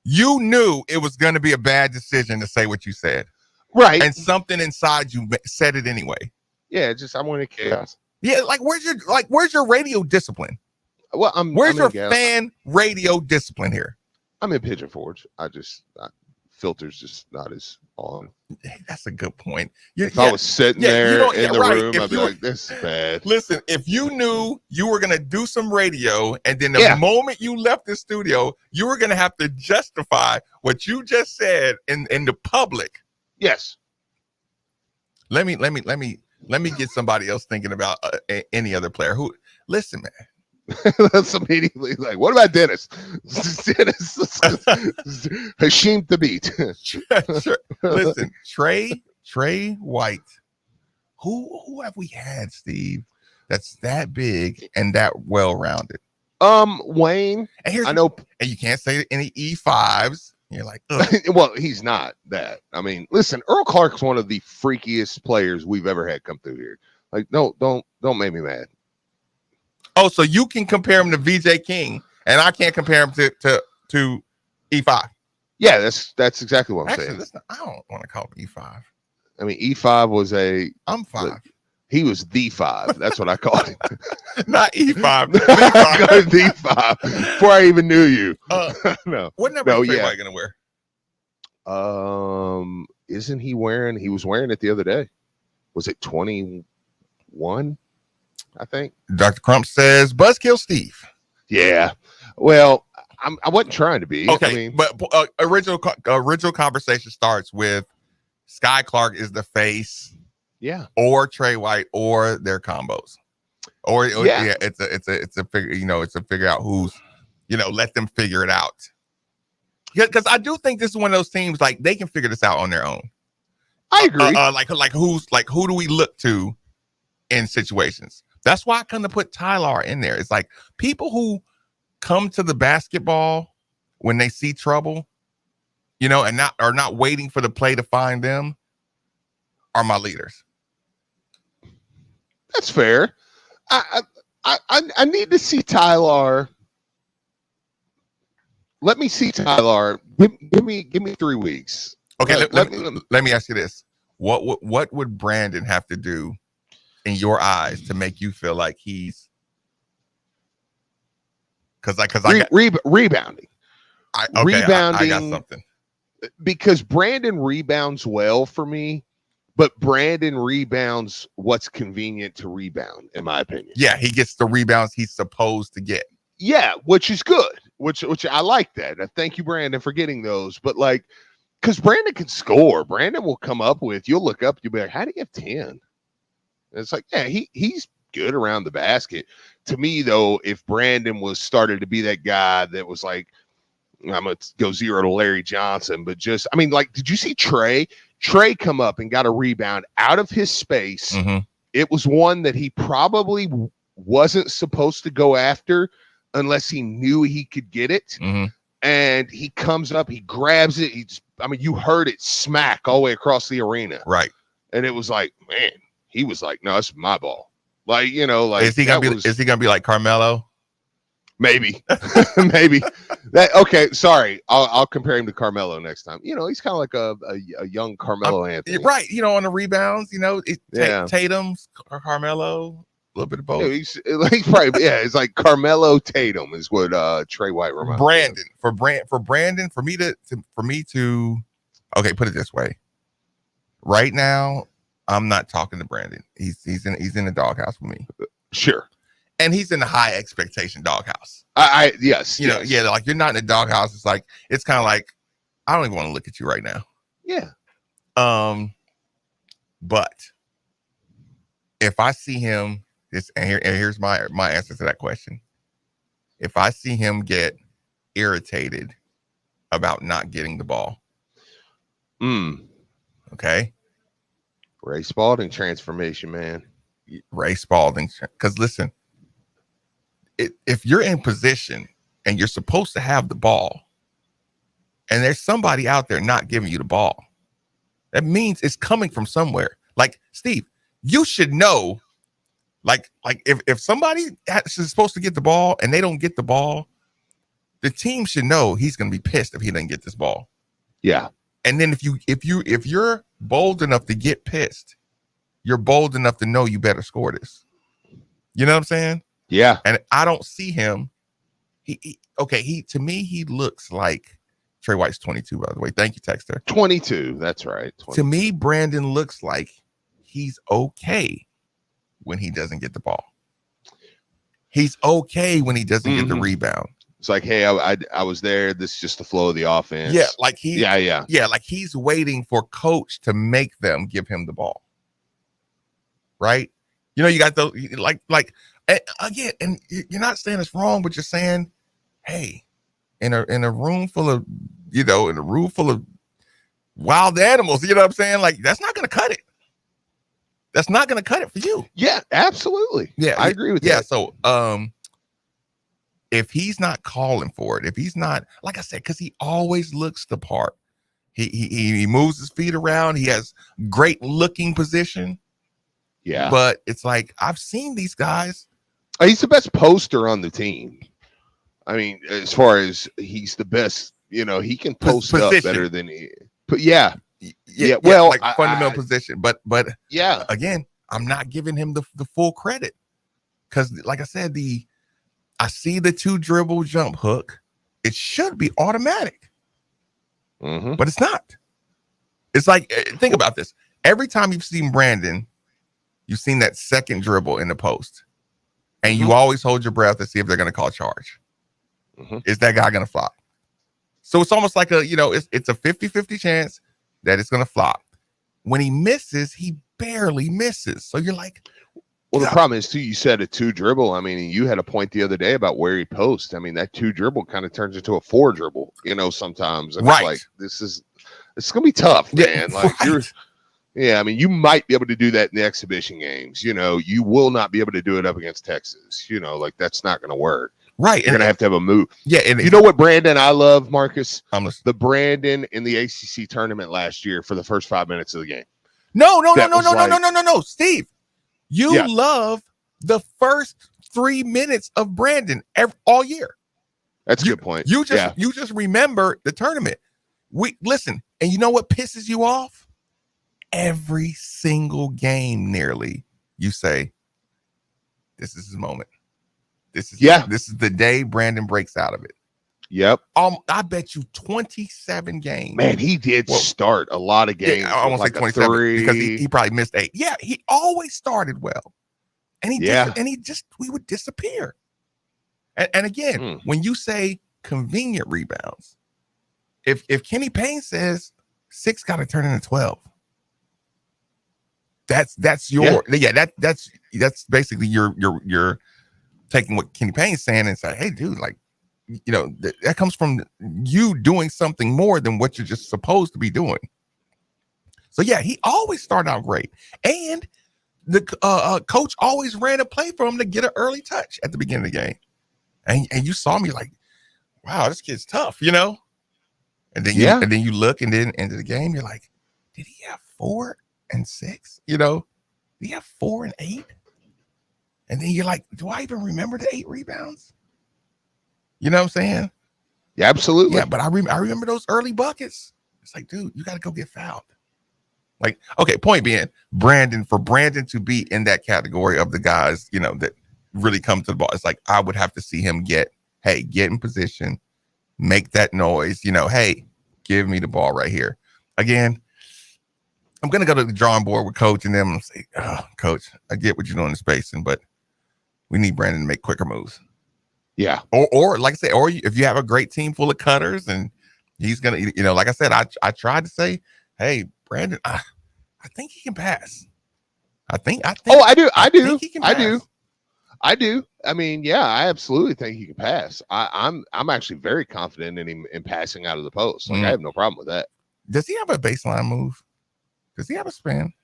A: You knew it was going to be a bad decision to say what you said.
P: Right.
A: And something inside you said it anyway.
P: Yeah, I wanted chaos.
A: Yeah, where's your radio discipline?
P: Well,
A: where's your fan radio discipline here?
P: I'm in Pigeon Forge. Filters just not as on.
A: That's a good point.
P: If I was sitting there in the room, I'd be like, this is bad.
A: Listen, if you knew you were going to do some radio, and then the moment you left the studio, you were going to have to justify what you just said in the public.
P: Yes.
A: Let me get somebody else thinking about any other player who. Listen, man.
P: That's immediately like, what about Dennis? Dennis Hashim the beat.
A: Sure. Listen, Trey White. Who have we had, Steve? That's that big and that well rounded.
P: Wayne.
A: And I know, and you can't say any E5s. You're like,
P: well, he's not that. I mean, listen, Earl Clark's one of the freakiest players we've ever had come through here. No, don't make me mad.
A: Oh, so you can compare him to VJ King, and I can't compare him to E5.
P: Yeah, that's exactly what I'm saying.
A: Listen, I don't want to call him E5.
P: I mean, E5 was
A: I'm 5.
P: He was the 5. That's what I called him.
A: Not E5.
P: The 5 before I even knew you. No.
A: What number is Trey White going to wear?
P: Isn't he wearing? He was wearing it the other day. Was it 21? I think.
A: Dr. Crump says Buzzkill Steve.
P: Yeah. Well, I wasn't trying to be.
A: Okay,
P: I mean,
A: but original conversation starts with Sky Clark is the face.
P: Yeah.
A: Or Trey White or their combos. Or yeah, it's a figure, it's a figure out who's, let them figure it out. Because I do think this is one of those teams like they can figure this out on their own.
P: I agree.
A: Who do we look to in situations? That's why I kind of put Tyler in there. It's like people who come to the basketball when they see trouble, and are not waiting for the play to find them, are my leaders.
P: That's fair. I need to see Tyler. Let me see Tyler. Give me 3 weeks.
A: Okay, let me ask you this: what would Brandon have to do in your eyes to make you feel like he's?
P: Rebounding.
A: Rebounding. I got something.
P: Because Brandon rebounds well for me. But Brandon rebounds what's convenient to rebound, in my opinion.
A: Yeah, he gets the rebounds he's supposed to get.
P: Yeah, which is good. Which I like that. Thank you, Brandon, for getting those. But because Brandon can score, Brandon will come up with. You'll look up, you'll be like, "How do you have 10?" And it's like, yeah, he's good around the basket. To me, though, if Brandon was started to be that guy that was like, I'm gonna go 0 to Larry Johnson, but did you see Trey? Trey come up and got a rebound out of his space.
A: Mm-hmm.
P: It was one that he probably wasn't supposed to go after unless he knew he could get it.
A: Mm-hmm.
P: And he comes up, he grabs it. You heard it smack all the way across the arena.
A: Right.
P: And it was like, man, he was like, no, it's my ball. Is
A: he gonna be like Carmelo?
P: Maybe, maybe that. Okay, sorry. I'll compare him to Carmelo next time. He's kind of like a young Carmelo Anthony,
A: right? On the rebounds,
P: yeah.
A: Tatum's Carmelo, a little bit of both.
P: Yeah, he's probably it's like Carmelo Tatum is what Trey White reminds
A: Brandon me for Brandon for me to okay, put it this way. Right now, I'm not talking to Brandon. He's in the doghouse with me.
P: Sure.
A: And he's in the high expectation doghouse.
P: Yes.
A: Yeah, like you're not in the doghouse. It's kind of like, I don't even want to look at you right now.
P: Yeah.
A: But if I see him, here's my answer to that question. If I see him get irritated about not getting the ball, okay.
P: Ray Spalding transformation, man.
A: Ray Spalding, because listen. If you're in position and you're supposed to have the ball and there's somebody out there not giving you the ball, that means it's coming from somewhere. Like, Steve, you should know, like if somebody is supposed to get the ball and they don't get the ball, the team should know he's going to be pissed if he doesn't get this ball.
P: Yeah.
A: And then if you're bold enough to get pissed, you're bold enough to know you better score this. You know what I'm saying?
P: Yeah.
A: And I don't see him. To me, he looks like Trey White's 22, by the way. Thank you, Texter.
P: 22. That's right. 22.
A: To me, Brandon looks like he's okay when he doesn't get the ball. He's okay when he doesn't get the rebound.
P: It's like, hey, I was there. This is just the flow of the offense.
A: Yeah, like
P: like
A: he's waiting for coach to make them give him the ball. Right? You got those like. Again, and you're not saying it's wrong, but you're saying, hey, in a room full of, wild animals, you know what I'm saying? Like, that's not going to cut it. That's not going to cut it for you.
P: Yeah, absolutely.
A: Yeah,
P: I agree with that.
A: Yeah, so if he's not calling for it, if he's not, like I said, because he always looks the part. He moves his feet around. He has great looking position.
P: Yeah.
A: But it's like, I've seen these guys.
P: He's the best poster on the team. I mean, as far as he's the best, he can post up better than he. But yeah. Well,
A: like fundamental position. But
P: yeah,
A: again, I'm not giving him the full credit. Because, like I said, I see the 2 dribble jump hook. It should be automatic, but it's not. It's like, think about this. Every time you've seen Brandon, you've seen that second dribble in the post, and you always hold your breath to see if they're going to call charge. Is that guy going to flop? So it's almost like it's a 50-50 chance that it's going to flop. When he misses, he barely misses. So you're like,
P: well, the problem is, too, you said a 2 dribble. I mean, you had a point the other day about where he posts. I mean, that 2 dribble kind of turns into a 4 dribble, sometimes. And it's like, it's going to be tough, man. Like, I mean, you might be able to do that in the exhibition games. You will not be able to do it up against Texas. Like, that's not going to work.
A: Right.
P: You're going to have a move.
A: Yeah. And
P: you know what, Brandon, I love, Marcus? The Brandon in the ACC tournament last year for the first 5 minutes of the game.
A: No, Steve. You love the first 3 minutes of Brandon all year.
P: That's a good point.
A: You just remember the tournament. Listen, and you know what pisses you off? Every single game, nearly, you say, "This is his moment. This is the day Brandon breaks out of it."
P: Yep.
A: I bet you 27 games.
P: Man, he did start a lot of games.
A: I won't say 27 because he probably missed 8. Yeah, he always started well, and we would disappear. And again, when you say convenient rebounds, if Kenny Payne says 6 got to turn into 12, that's basically you're taking what Kenny Payne's saying and say, hey, dude, like. That comes from you doing something more than what you're just supposed to be doing. So yeah, he always started out great, and the coach always ran a play for him to get an early touch at the beginning of the game. And you saw me like, wow, this kid's tough, And then you look, and then into the game, you're like, did he have 4 and 6? Did he have 4 and 8? And then you're like, do I even remember the 8 rebounds? You know what I'm saying?
P: Yeah, absolutely.
A: Yeah, but I remember those early buckets. It's like, dude, you got to go get fouled. Like, okay, point being, for Brandon to be in that category of the guys, that really come to the ball, it's like I would have to see him get in position, make that noise, hey, give me the ball right here. Again, I'm going to go to the drawing board with Coach and them and say, oh, Coach, I get what you're doing in spacing, but we need Brandon to make quicker moves.
P: Yeah.
A: Or like I said, or if you have a great team full of cutters and he's going to, like I said, I tried to say, hey, Brandon, I think he can pass. I do. I mean, yeah, I absolutely think he can pass. I'm actually very confident in him in passing out of the post. Like I have no problem with that. Does he have a baseline move? Does he have a spin?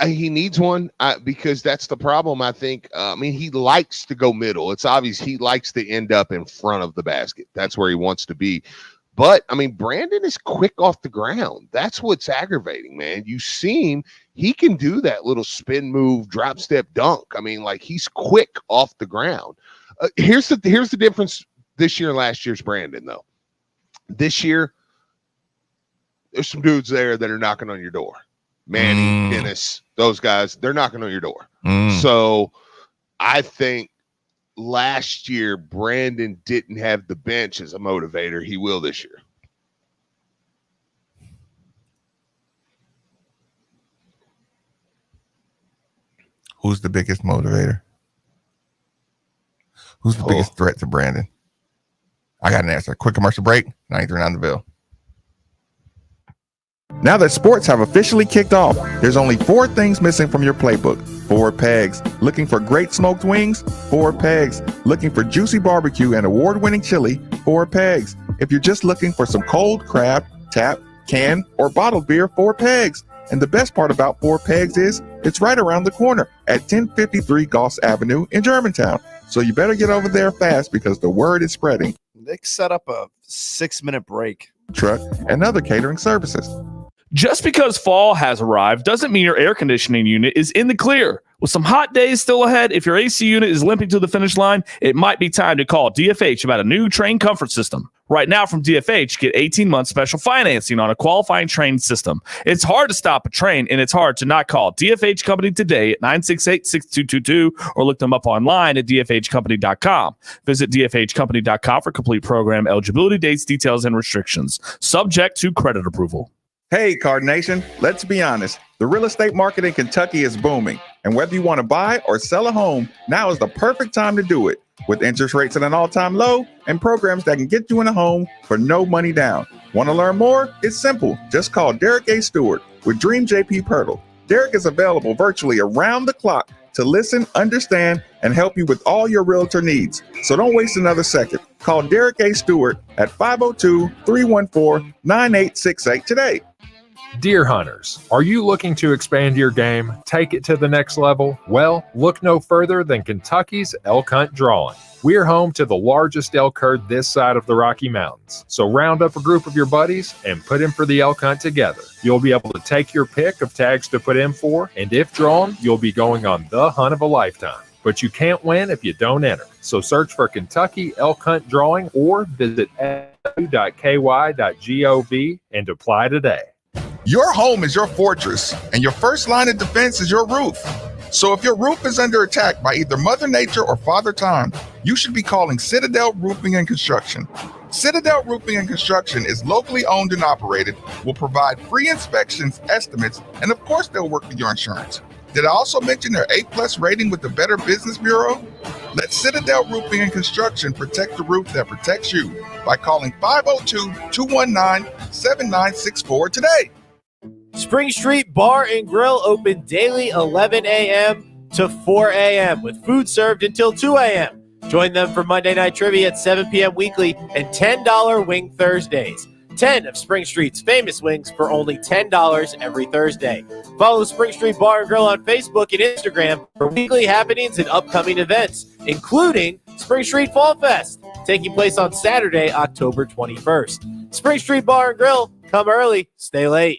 P: He needs one because that's the problem, I think. I mean, he likes to go middle. It's obvious he likes to end up in front of the basket. That's where he wants to be. But, I mean, Brandon is quick off the ground. That's what's aggravating, man. You see him. He can do that little spin move, drop step dunk. I mean, like, he's quick off the ground. Here's the difference this year and last year's Brandon, though. This year, there's some dudes there that are knocking on your door. Manny, Dennis, those guys, they're knocking on your door. So I think last year Brandon didn't have the bench as a motivator. He will this year.
A: Who's the biggest motivator? Who's the biggest threat to Brandon? I got an answer. Quick commercial break. 93.9 The Ville. Now that sports have officially kicked off, there's only 4 things missing from your playbook. 4 pegs. Looking for great smoked wings? 4 pegs. Looking for juicy barbecue and award-winning chili? 4 pegs. If you're just looking for some cold craft, tap, can, or bottled beer? 4 pegs. And the best part about 4 pegs is it's right around the corner at 1053 Goss Avenue in Germantown. So you better get over there fast because the word is spreading.
R: They set up a 6-minute break.
A: Truck and other catering services.
S: Just because fall has arrived doesn't mean your air conditioning unit is in the clear. With some hot days still ahead, if your AC unit is limping to the finish line, it might be time to call DFH about a new Train Comfort System. Right now from DFH, get 18 months special financing on a qualifying train system. It's hard to stop a train, and it's hard to not call DFH Company today at 968-6222 or look them up online at dfhcompany.com. Visit dfhcompany.com for complete program eligibility, dates, details, and restrictions. Subject to credit approval.
T: Hey, Card Nation, let's be honest. The real estate market in Kentucky is booming. And whether you want to buy or sell a home, now is the perfect time to do it. With interest rates at an all-time low and programs that can get you in a home for no money down. Want to learn more? It's simple. Just call Derek A. Stewart with Dream JP Pirtle. Derek is available virtually around the clock to listen, understand, and help you with all your realtor needs. So don't waste another second. Call Derek A. Stewart at 502-314-9868 today.
U: Deer hunters, are you looking to expand your game, take it to the next level? Well, look no further than Kentucky's elk hunt drawing. We're home to the largest elk herd this side of the Rocky Mountains. So round up a group of your buddies and put in for the elk hunt together. You'll be able to take your pick of tags to put in for, and if drawn, you'll be going on the hunt of a lifetime. But you can't win if you don't enter. So search for Kentucky Elk Hunt Drawing or visit fu.ky.gov and apply today.
A: Your home is your fortress, and your first line of defense is your roof. So if your roof is under attack by either Mother Nature or Father Time, you should be calling Citadel Roofing and Construction. Citadel Roofing and Construction is locally owned and operated, will provide free inspections, estimates, and of course they'll work with your insurance. Did I also mention their A+ rating with the Better Business Bureau? Let Citadel Roofing and Construction protect the roof that protects you by calling 502-219-7964 today.
B: Spring Street Bar and Grill open daily 11 a.m. to 4 a.m. with food served until 2 a.m. Join them for Monday Night Trivia at 7 p.m. weekly and $10 Wing Thursdays. 10 of Spring Street's famous wings for only $10 every Thursday. Follow Spring Street Bar and Grill on Facebook and Instagram for weekly happenings and upcoming events, including Spring Street Fall Fest, taking place on Saturday, October 21st. Spring Street Bar and Grill, come early, stay late.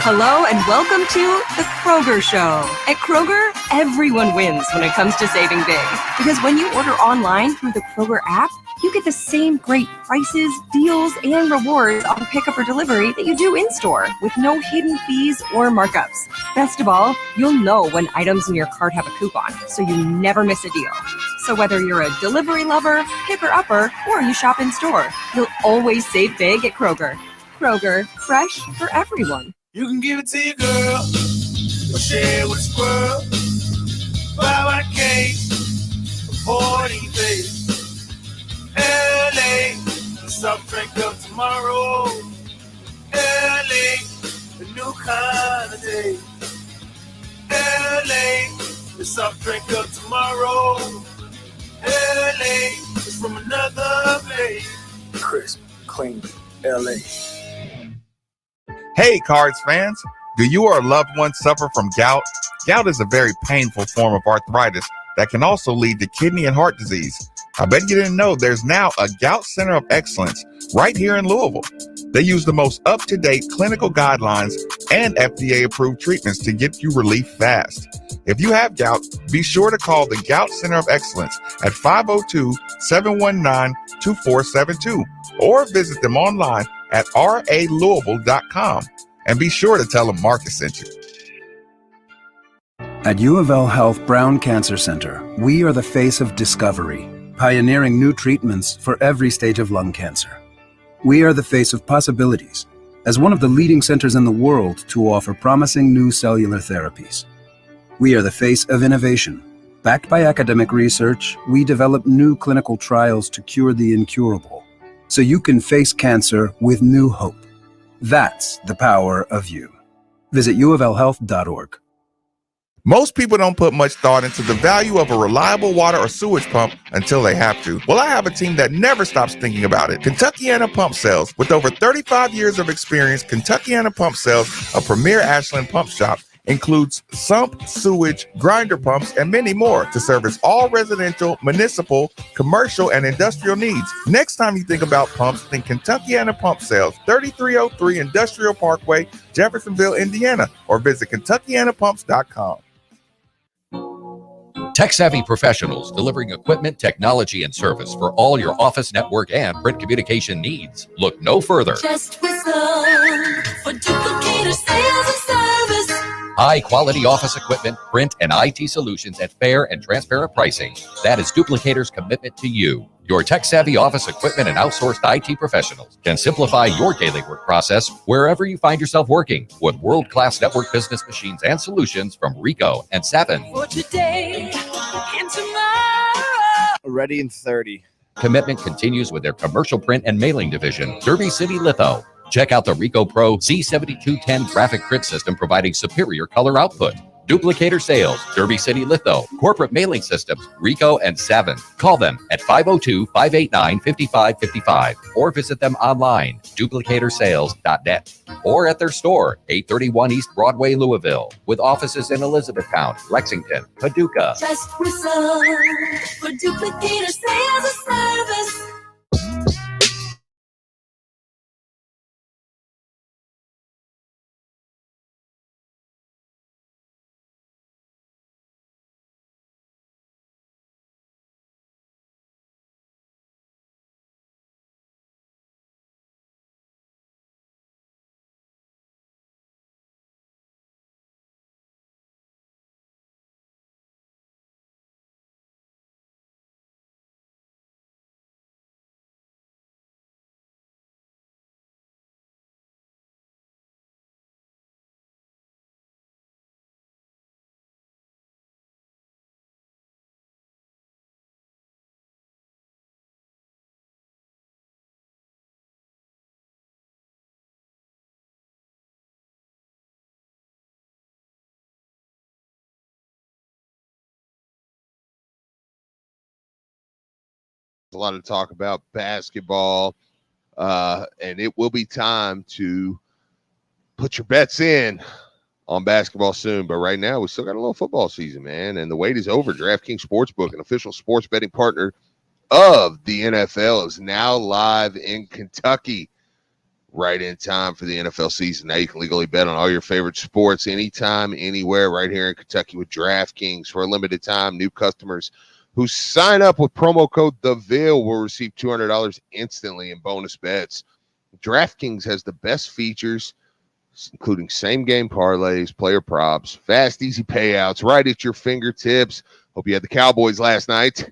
V: Hello and welcome to The Kroger Show. At Kroger, everyone wins when it comes to saving big. Because when you order online through the Kroger app, you get the same great prices, deals, and rewards on pickup or delivery that you do in-store with no hidden fees or markups. Best of all, you'll know when items in your cart have a coupon, so you never miss a deal. So whether you're a delivery lover, picker-upper, or you shop in-store, you'll always save big at Kroger. Kroger, fresh for everyone.
N: You can give it to your girl, or share with a squirrel. Buy my cake, party face. LA, the soft drink of tomorrow. LA, the new kind of day. LA, the soft drink of tomorrow. LA, is from another place. Crisp, clean, LA.
A: Hey, Cards fans, do you or a loved one suffer from gout? Gout is a very painful form of arthritis that can also lead to kidney and heart disease. I bet you didn't know there's now a Gout Center of Excellence right here in Louisville. They use the most up-to-date clinical guidelines and FDA-approved treatments to get you relief fast. If you have gout, be sure to call the Gout Center of Excellence at 502-719-2472 or visit them online at ralouisville.com. And be sure to tell them Marcus sent you.
W: At U of L Health Brown Cancer Center, we are the face of discovery, pioneering new treatments for every stage of lung cancer. We are the face of possibilities, as one of the leading centers in the world to offer promising new cellular therapies. We are the face of innovation. Backed by academic research, we develop new clinical trials to cure the incurable, so you can face cancer with new hope. That's the power of you. Visit uoflhealth.org.
A: Most people don't put much thought into the value of a reliable water or sewage pump until they have to. Well, I have a team that never stops thinking about it. Kentuckiana Pump Sales. With over 35 years of experience, Kentuckiana Pump Sales, a premier Ashland pump shop, includes sump, sewage, grinder pumps, and many more to service all residential, municipal, commercial, and industrial needs. Next time you think about pumps, think Kentuckiana Pump Sales, 3303 Industrial Parkway, Jeffersonville, Indiana, or visit KentuckianaPumps.com.
C: Tech-savvy professionals delivering equipment, technology, and service for all your office, network, and print communication needs. Look no further.
D: Just whistle for Duplicator Sales and Service.
C: High-quality office equipment, print, and IT solutions at fair and transparent pricing. That is Duplicator's commitment to you. Your tech-savvy office equipment and outsourced IT professionals can simplify your daily work process wherever you find yourself working with world-class network business machines and solutions from Ricoh and Savin.
D: For today and tomorrow.
R: Ready in 30.
C: Commitment continues with their commercial print and mailing division, Derby City Litho. Check out the Ricoh Pro C7210 graphic print system providing superior color output. Duplicator Sales, Derby City Litho, Corporate Mailing Systems, Ricoh and Savin. Call them at 502-589-5555 or visit them online, duplicatorsales.net, or at their store, 831 East Broadway, Louisville, with offices in Elizabethtown, Lexington, Paducah.
D: Just whistle for Duplicator Sales and Service.
P: A lot of talk about basketball, and it will be time to put your bets in on basketball soon. But right now, we still got a little football season, man, and the wait is over. DraftKings Sportsbook, an official sports betting partner of the NFL, is now live in Kentucky, right in time for the NFL season. Now you can legally bet on all your favorite sports anytime, anywhere, right here in Kentucky with DraftKings. For a limited time, new customers who sign up with promo code THEVILLE will receive $200 instantly in bonus bets. DraftKings has the best features, including same-game parlays, player props, fast, easy payouts, right at your fingertips. Hope you had the Cowboys last night.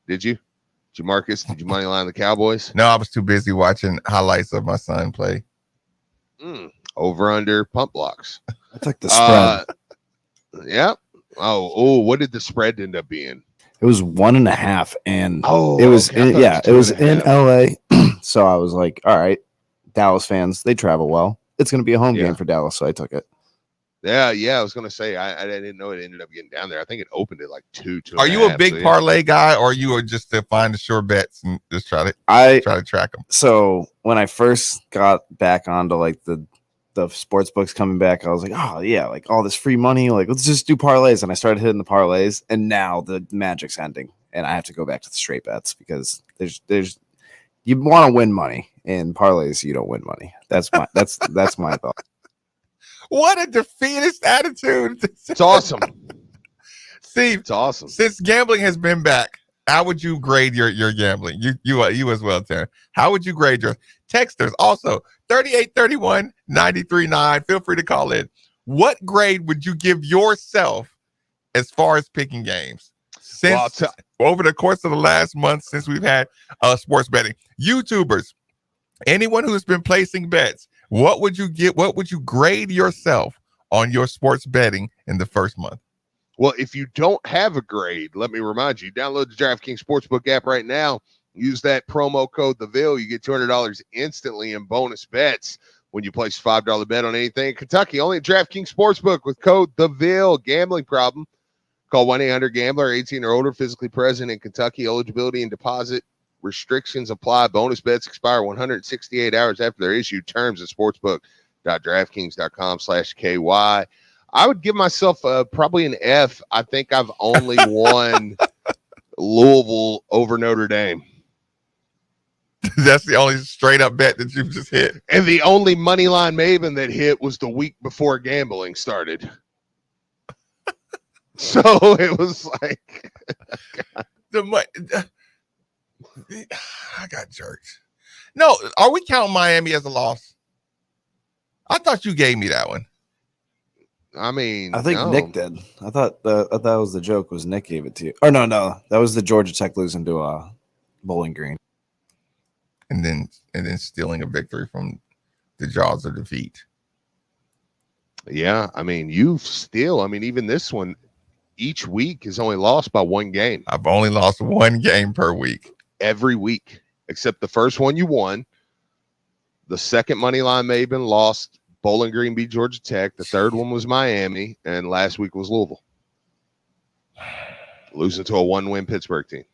P: Did you? Did you, Marcus? Did you money line the Cowboys?
A: No, I was too busy watching highlights of my son play.
P: Over under pump blocks.
R: I took the spread.
P: Yeah. Oh, what did the spread end up being?
R: It was 1.5, and
P: Oh,
R: it was
P: okay. I thought
R: it was
P: it was
R: in
P: 2.5.
R: LA. So I was like, all right, Dallas fans, they travel well. It's going to be a home
P: Yeah.
R: game for Dallas, so I took it.
P: Yeah. I was gonna say I didn't know it ended up getting down there. I think it opened at like 2.
A: Are you a
P: 2.5,
A: big
P: so yeah.
A: parlay guy, or you are just to find the sure bets and just try to track them?
R: So when I first got back onto like the sports books coming back, I was like, oh yeah, like all this free money, like let's just do parlays. And I started hitting the parlays, and now the magic's ending, and I have to go back to the straight bets because there's you want to win money in parlays, you don't win money. That's my that's my thought.
A: What a defeatist attitude.
P: It's awesome.
A: Steve,
P: it's awesome.
A: Since gambling has been back, how would you grade your gambling? You as well, Terry. How would you grade your texters? Also, 3831-939. Feel free to call in. What grade would you give yourself as far as picking games? Since over the course of the last month, since we've had sports betting, YouTubers, anyone who's been placing bets, what would you get? What would you grade yourself on your sports betting in the first month?
P: Well, if you don't have a grade, let me remind you, download the DraftKings Sportsbook app right now. Use that promo code THEVILLE. You get $200 instantly in bonus bets when you place a $5 bet on anything in Kentucky. Only at DraftKings Sportsbook with code THEVILLE. Gambling problem? Call 1-800-GAMBLER, 18 or older, physically present in Kentucky. Eligibility and deposit restrictions apply. Bonus bets expire 168 hours after they're issued. Terms at sportsbook.draftkings.com/KY. I would give myself probably an F. I think I've only won Louisville over Notre Dame.
A: That's the only straight up bet that you've just hit.
P: And the only money line Maven that hit was the week before gambling started. So it was like
A: I got jerked. No, are we counting Miami as a loss? I thought you gave me that one.
P: I mean,
R: I think
P: no.
R: Nick did. I thought that was the joke. Was Nick gave it to you? Or no, that was the Georgia Tech losing to Bowling Green,
A: and then stealing a victory from the jaws of defeat.
P: Yeah, I mean, even this one, each week is only lost by one game.
A: I've only lost one game per week.
P: Every week, except the first one you won. The second money line Maven lost. Bowling Green beat Georgia Tech. The third one was Miami, and last week was Louisville. Losing to a 1-win Pittsburgh team.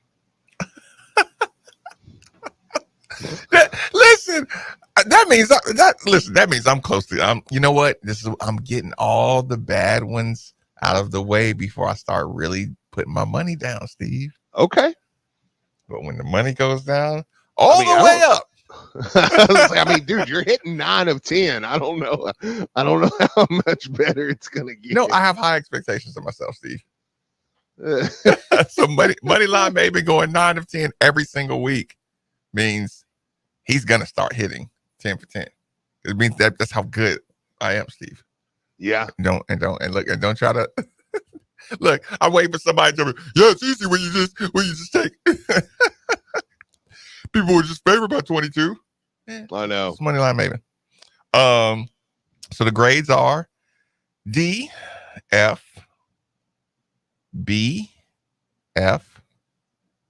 A: Listen, that means I'm close to. You know what? I'm getting all the bad ones out of the way before I start really putting my money down, Steve.
P: Okay.
A: But when the money goes down, the way up.
P: I mean, dude, you're hitting 9 of 10. I don't know how much better it's gonna get.
A: I have high expectations of myself, Steve. So money line maybe going 9 of 10 every single week means he's gonna start hitting 10 for 10. It means that's how good I am, Steve.
P: Yeah.
A: Don't try to look. I'm waiting for somebody to tell me, yeah, it's easy when you just take. People would just favor by 22.
P: I know.
A: It's money line Maven. So the grades are D, F, B, F,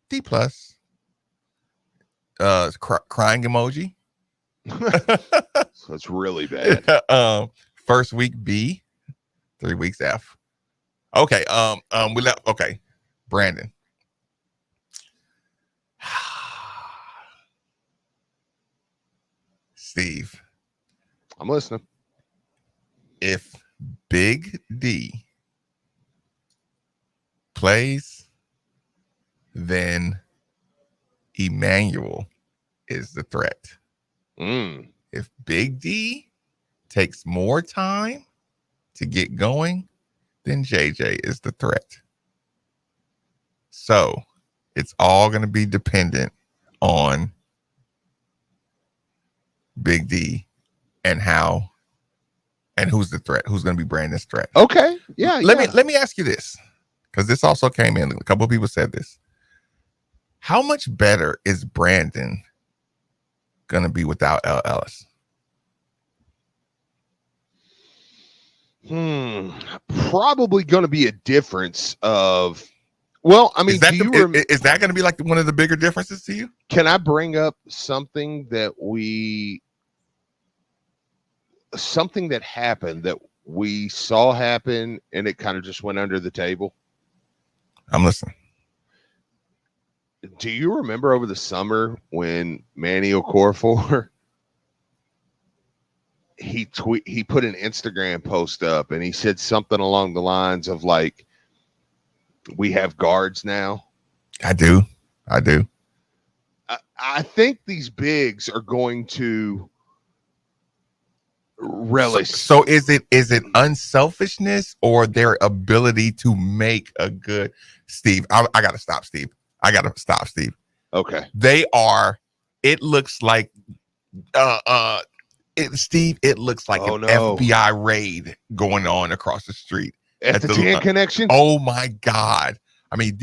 A: D plus. Crying emoji.
P: So it's really bad.
A: First week B, 3 weeks F. Okay. We left. Okay, Brandon. Steve,
P: I'm listening.
A: If Big D plays, then Emmanuel is the threat. If Big D takes more time to get going, then JJ is the threat. So it's all going to be dependent on Big D and who's the threat, who's going to be Brandon's threat.
P: Okay. Yeah.
A: Let me ask you this, because this also came in. A couple of people said this. How much better is Brandon going to be without L. Ellis?
P: Probably going to be a difference of. Well, I mean,
A: is that going to be like one of the bigger differences to you?
P: Can I bring up something that happened that we saw happen and it kind of just went under the table?
A: I'm listening.
P: Do you remember over the summer when Manny Okorafor he put an Instagram post up and he said something along the lines of like, we have guards now?
A: I do.
P: I think these bigs are going to relish.
A: So is it unselfishness or their ability to make a good Steve? I gotta stop, Steve.
P: Okay.
A: They are. It looks like Steve. It looks like FBI raid going on across the street
P: at the 10 connection.
A: Oh my God! I mean,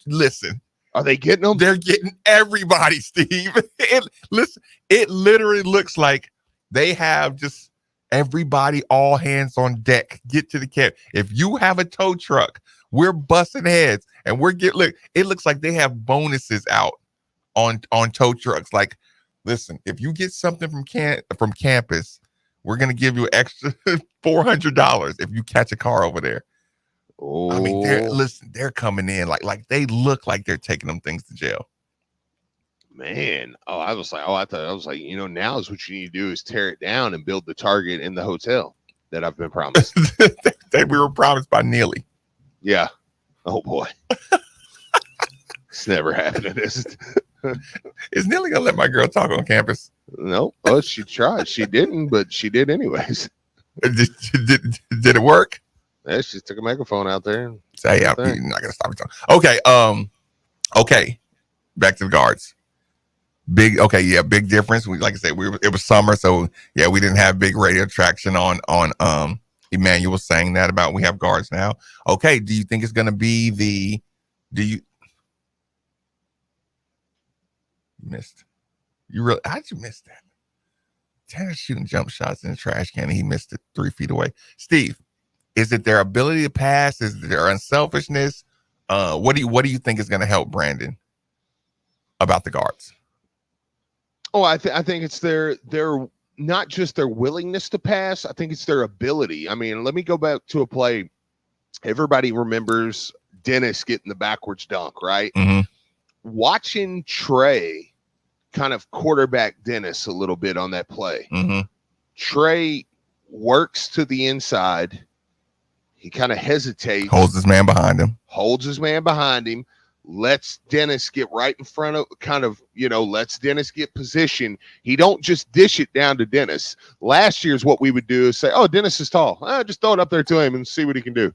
A: listen.
P: Are they getting them?
A: They're getting everybody, Steve. It literally looks like they have just everybody, all hands on deck. Get to the camp. If you have a tow truck, we're busting heads, and it looks like they have bonuses out on tow trucks. Like, listen, if you get something from campus, we're gonna give you an extra $400 if you catch a car over there.
P: Oh,
A: I mean, they're coming in like they look like they're taking them things to jail.
P: Man, I was like, now is what you need to do is tear it down and build the Target in the hotel that I've been promised.
A: That we were promised by Neely.
P: Yeah. Oh boy. It's never happening.
A: Is Neely gonna let my girl talk on campus?
P: No. Oh, she tried. She didn't, but she did anyways.
A: Did it work?
P: Yeah, she just took a megaphone out there. And
A: Say, yeah, you're not gonna stop me talking. Okay, okay. Back to the guards. Big difference. Like I said, it was summer, so yeah, we didn't have big radio traction on Emmanuel saying that about we have guards now. Okay, do you think it's gonna be missed? How did you miss that? Tanner shooting jump shots in the trash can and he missed it 3 feet away. Steve, is it their ability to pass? Is it their unselfishness? What do you think is gonna help Brandon about the guards?
P: Oh, I think it's their not just their willingness to pass. I think it's their ability. I mean, let me go back to a play. Everybody remembers Dennis getting the backwards dunk, right?
A: Mm-hmm.
P: Watching Trey kind of quarterback Dennis a little bit on that play.
A: Mm-hmm.
P: Trey works to the inside. He kind of hesitates.
A: Holds his man behind him. Lets Dennis get right in front of lets Dennis get position. He don't just dish it down to Dennis. Last year's what we would do is say, oh, Dennis is tall. Just throw it up there to him and see what he can do.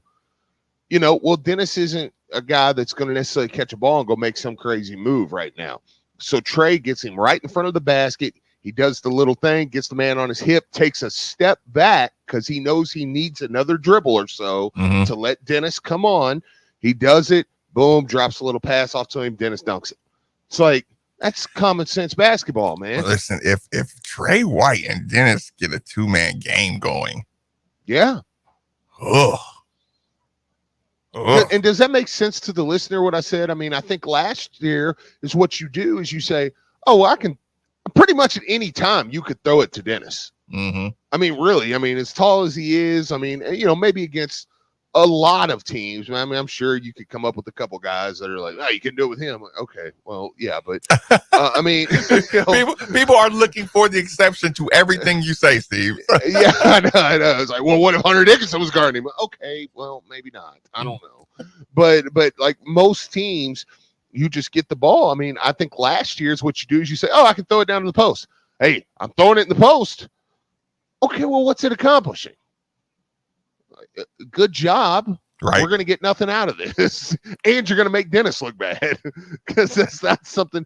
A: Well, Dennis isn't a guy that's going to necessarily catch a ball and go make some crazy move right now. So Trey gets him right in front of the basket. He does the little thing, gets the man on his hip, takes a step back because he knows he needs another dribble or so to let Dennis come on. He does it. Boom, drops a little pass off to him. Dennis dunks it. It's like, that's common sense basketball, man. Listen, if Trey White and Dennis get a 2-man game going.
P: Yeah.
A: Ugh.
P: And does that make sense to the listener, what I said? I mean, I think last year is what you do is you say, oh, well, I can pretty much at any time you could throw it to Dennis.
A: Mm-hmm.
P: I mean, really, as tall as he is, maybe against a lot of teams. I mean, I'm sure you could come up with a couple guys that are like, oh, you can do it with him. Okay, well, yeah, but
A: people are looking for the exception to everything you say, Steve.
P: Yeah, I know. It's like, well, what if Hunter Dickinson was guarding him? Okay, well, maybe not. I don't know. But like most teams, you just get the ball. I mean, I think last year's what you do is you say, oh, I can throw it down to the post. Hey, I'm throwing it in the post. Okay, well, what's it accomplishing? Good job.
A: Right.
P: We're going to get nothing out of this. And you're going to make Dennis look bad because that's not something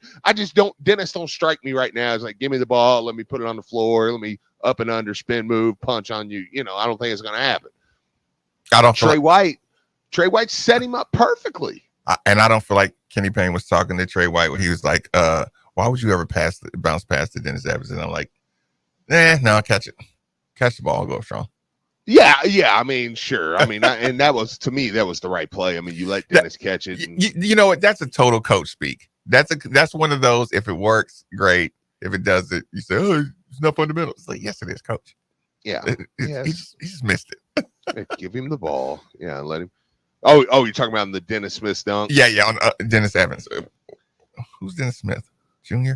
P: Dennis don't strike me right now. It's like, give me the ball. Let me put it on the floor. Let me up and under spin move, punch on you. I don't think it's going to happen. Trey White set him up perfectly.
A: And I don't feel like Kenny Payne was talking to Trey White when he was like, why would you ever bounce past to Dennis Evans? And I'm like, no, catch it. Catch the ball, go strong.
P: Yeah. I mean, sure. I mean, and that was, to me, that was the right play. I mean, you let Dennis catch it.
A: You know what? That's a total coach speak. That's one of those. If it works, great. If it doesn't, you say, oh, it's not fundamental. It's like, yes, it is, coach.
P: Yeah.
A: He just missed it.
P: Give him the ball. Yeah, let him. Oh, you're talking about the Dennis Smith dunk?
A: Yeah, on Dennis Evans. Who's Dennis Smith? Jr.?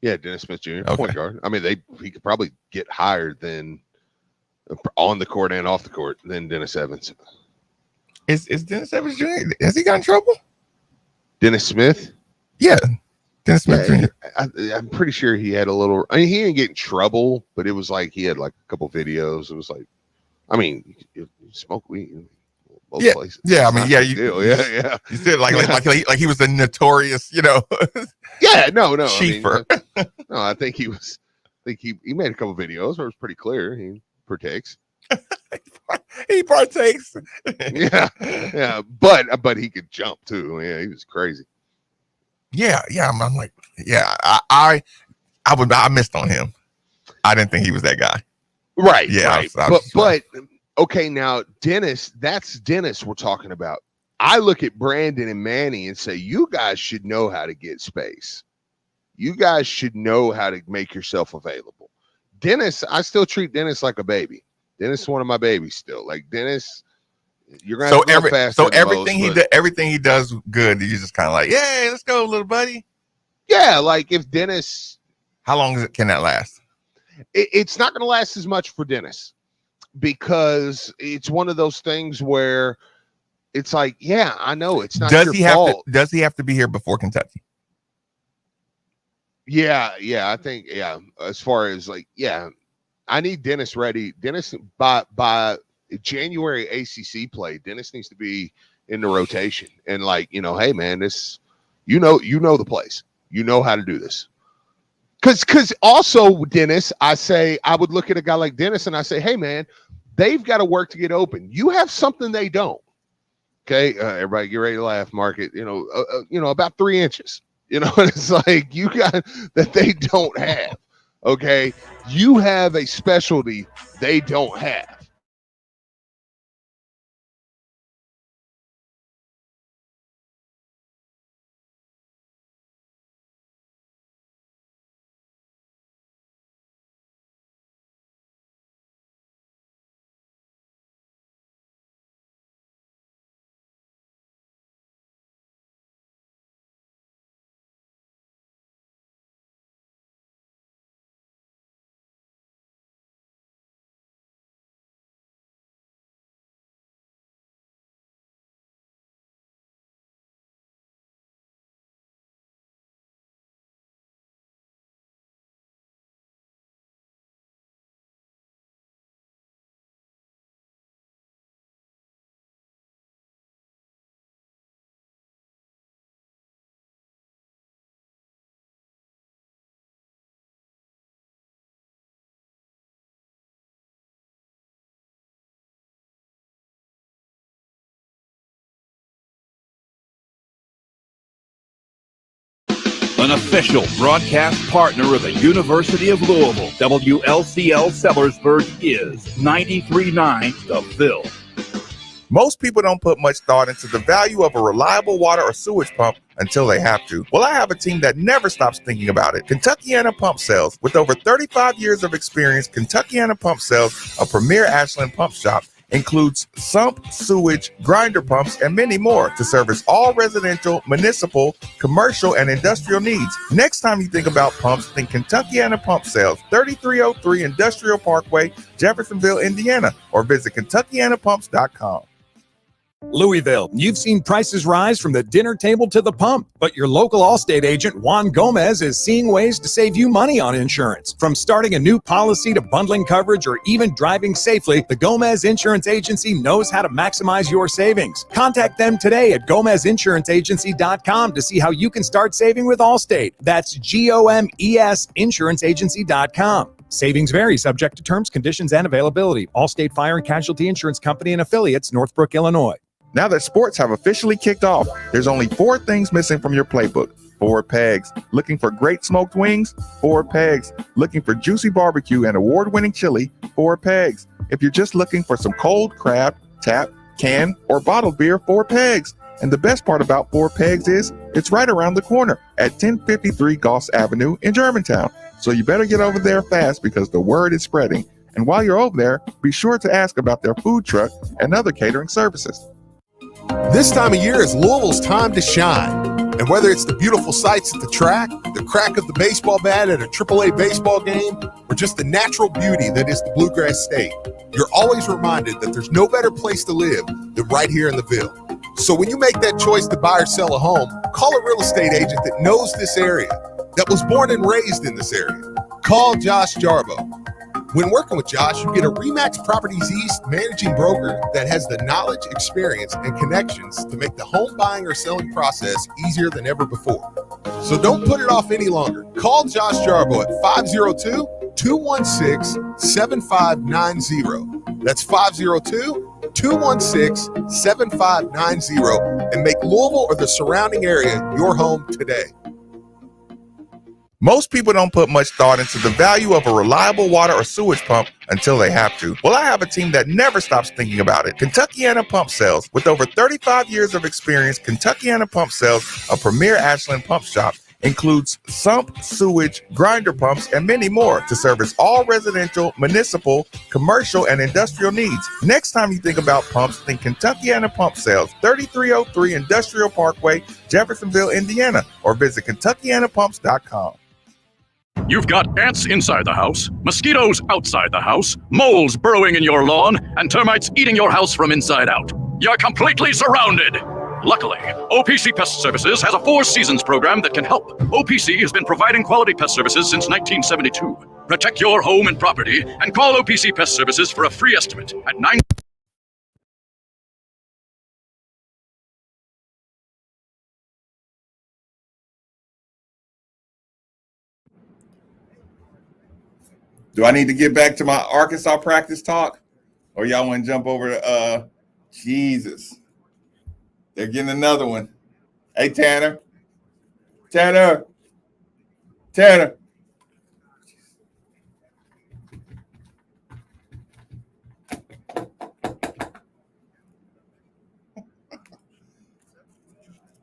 P: Yeah, Dennis Smith Jr.
A: Okay.
P: Point guard. I mean, he could probably get higher than on the court and off the court than Dennis Evans.
A: Is Dennis Evans Jr.? Has he got in trouble?
P: Dennis Smith?
A: Yeah. Dennis Smith Jr.
P: I'm pretty sure he had a little. I mean, he didn't get in trouble, but it was like he had like a couple videos. It was like, I mean, you smoke weed.
A: Yeah,
P: places.
A: yeah. I mean, yeah.
P: Yeah.
A: You said like he was a notorious,
P: Yeah, no.
A: Cheaper.
P: I think he was. I think he made a couple videos where it was pretty clear he partakes.
A: He partakes.
P: yeah. But he could jump too. Yeah, he was crazy.
A: Yeah. I'm like, yeah. I missed on him. I didn't think he was that guy.
P: Right.
A: Yeah.
P: Right. But okay, now Dennis, that's Dennis we're talking about. I look at Brandon and Manny and say, you guys should know how to get space. You guys should know how to make yourself available. Dennis, I still treat Dennis like a baby. Dennis is one of my babies still. Like Dennis, you're gonna have to go faster.
A: So everything he does good, you just kind of like, yeah, let's go, little buddy.
P: Yeah, like if Dennis,
A: how long can that last?
P: It's not going to last as much for Dennis because it's one of those things where it's like, yeah, I know it's not your fault.
A: Does he have to be here before Kentucky?
P: Yeah, I think, yeah. As far as like, yeah, I need Dennis ready. Dennis by January ACC play, Dennis needs to be in the rotation. And like, hey man, this, you know the place. You know how to do this. Because also, Dennis, I would look at a guy like Dennis and I say, hey man, they've got to work to get open. You have something they don't. Okay, everybody get ready to laugh, Market. About 3 inches. And it's like you got that they don't have. Okay, you have a specialty they don't have.
O: An official broadcast partner of the University of Louisville, WLCL Sellersburg is 93.9 The Ville.
A: Most people don't put much thought into the value of a reliable water or sewage pump until they have to. Well, I have a team that never stops thinking about it. Kentuckiana Pump Sales. With over 35 years of experience, Kentuckiana Pump Sales, a premier Ashland pump shop, includes sump, sewage, grinder pumps, and many more to service all residential, municipal, commercial, and industrial needs. Next time you think about pumps, think Kentuckiana Pump Sales, 3303 Industrial Parkway, Jeffersonville, Indiana, or visit KentuckianaPumps.com.
E: Louisville, you've seen prices rise from the dinner table to the pump, but your local Allstate agent, Juan Gomez, is seeing ways to save you money on insurance. From starting a new policy to bundling coverage or even driving safely, the Gomez Insurance Agency knows how to maximize your savings. Contact them today at GomezInsuranceAgency.com to see how you can start saving with Allstate. That's GOMES InsuranceAgency.com. Savings vary, subject to terms, conditions, and availability. Allstate Fire and Casualty Insurance Company and affiliates, Northbrook, Illinois.
T: Now that sports have officially kicked off, there's only 4 things missing from your playbook. 4 pegs. Looking for great smoked wings? 4 pegs. Looking for juicy barbecue and award-winning chili? 4 pegs. If you're just looking for some cold crab, tap, can, or bottled beer? 4 pegs. And the best part about 4 pegs is it's right around the corner at 1053 Goss Avenue in Germantown. So you better get over there fast because the word is spreading. And while you're over there, be sure to ask about their food truck and other catering services.
F: This time of year is Louisville's time to shine. And whether it's the beautiful sights at the track, the crack of the baseball bat at a AAA baseball game, or just the natural beauty that is the Bluegrass State, you're always reminded that there's no better place to live than right here in the Ville. So when you make that choice to buy or sell a home, call a real estate agent that knows this area, that was born and raised in this area. Call Josh Jarbo. When working with Josh, you get a RE/MAX Properties East managing broker that has the knowledge, experience, and connections to make the home buying or selling process easier than ever before. So don't put it off any longer. Call Josh Jarbo at 502-216-7590. That's 502-216-7590 and make Louisville or the surrounding area your home today.
A: Most people don't put much thought into the value of a reliable water or sewage pump until they have to. Well, I have a team that never stops thinking about it. Kentuckiana Pump Sales. With over 35 years of experience, Kentuckiana Pump Sales, a premier Ashland pump shop, includes sump, sewage, grinder pumps, and many more to service all residential, municipal, commercial, and industrial needs. Next time you think about pumps, think Kentuckiana Pump Sales, 3303 Industrial Parkway, Jeffersonville, Indiana, or visit KentuckianaPumps.com.
G: You've got ants inside the house, mosquitoes outside the house, moles burrowing in your lawn, and termites eating your house from inside out. You're completely surrounded. Luckily, OPC Pest Services has a 4 seasons program that can help. OPC has been providing quality pest services since 1972. Protect your home and property and call OPC Pest Services for a free estimate at
T: Do I need to get back to my Arkansas practice talk? Or y'all want to jump over to Jesus? They're getting another one. Hey, Tanner. Tanner. Tanner.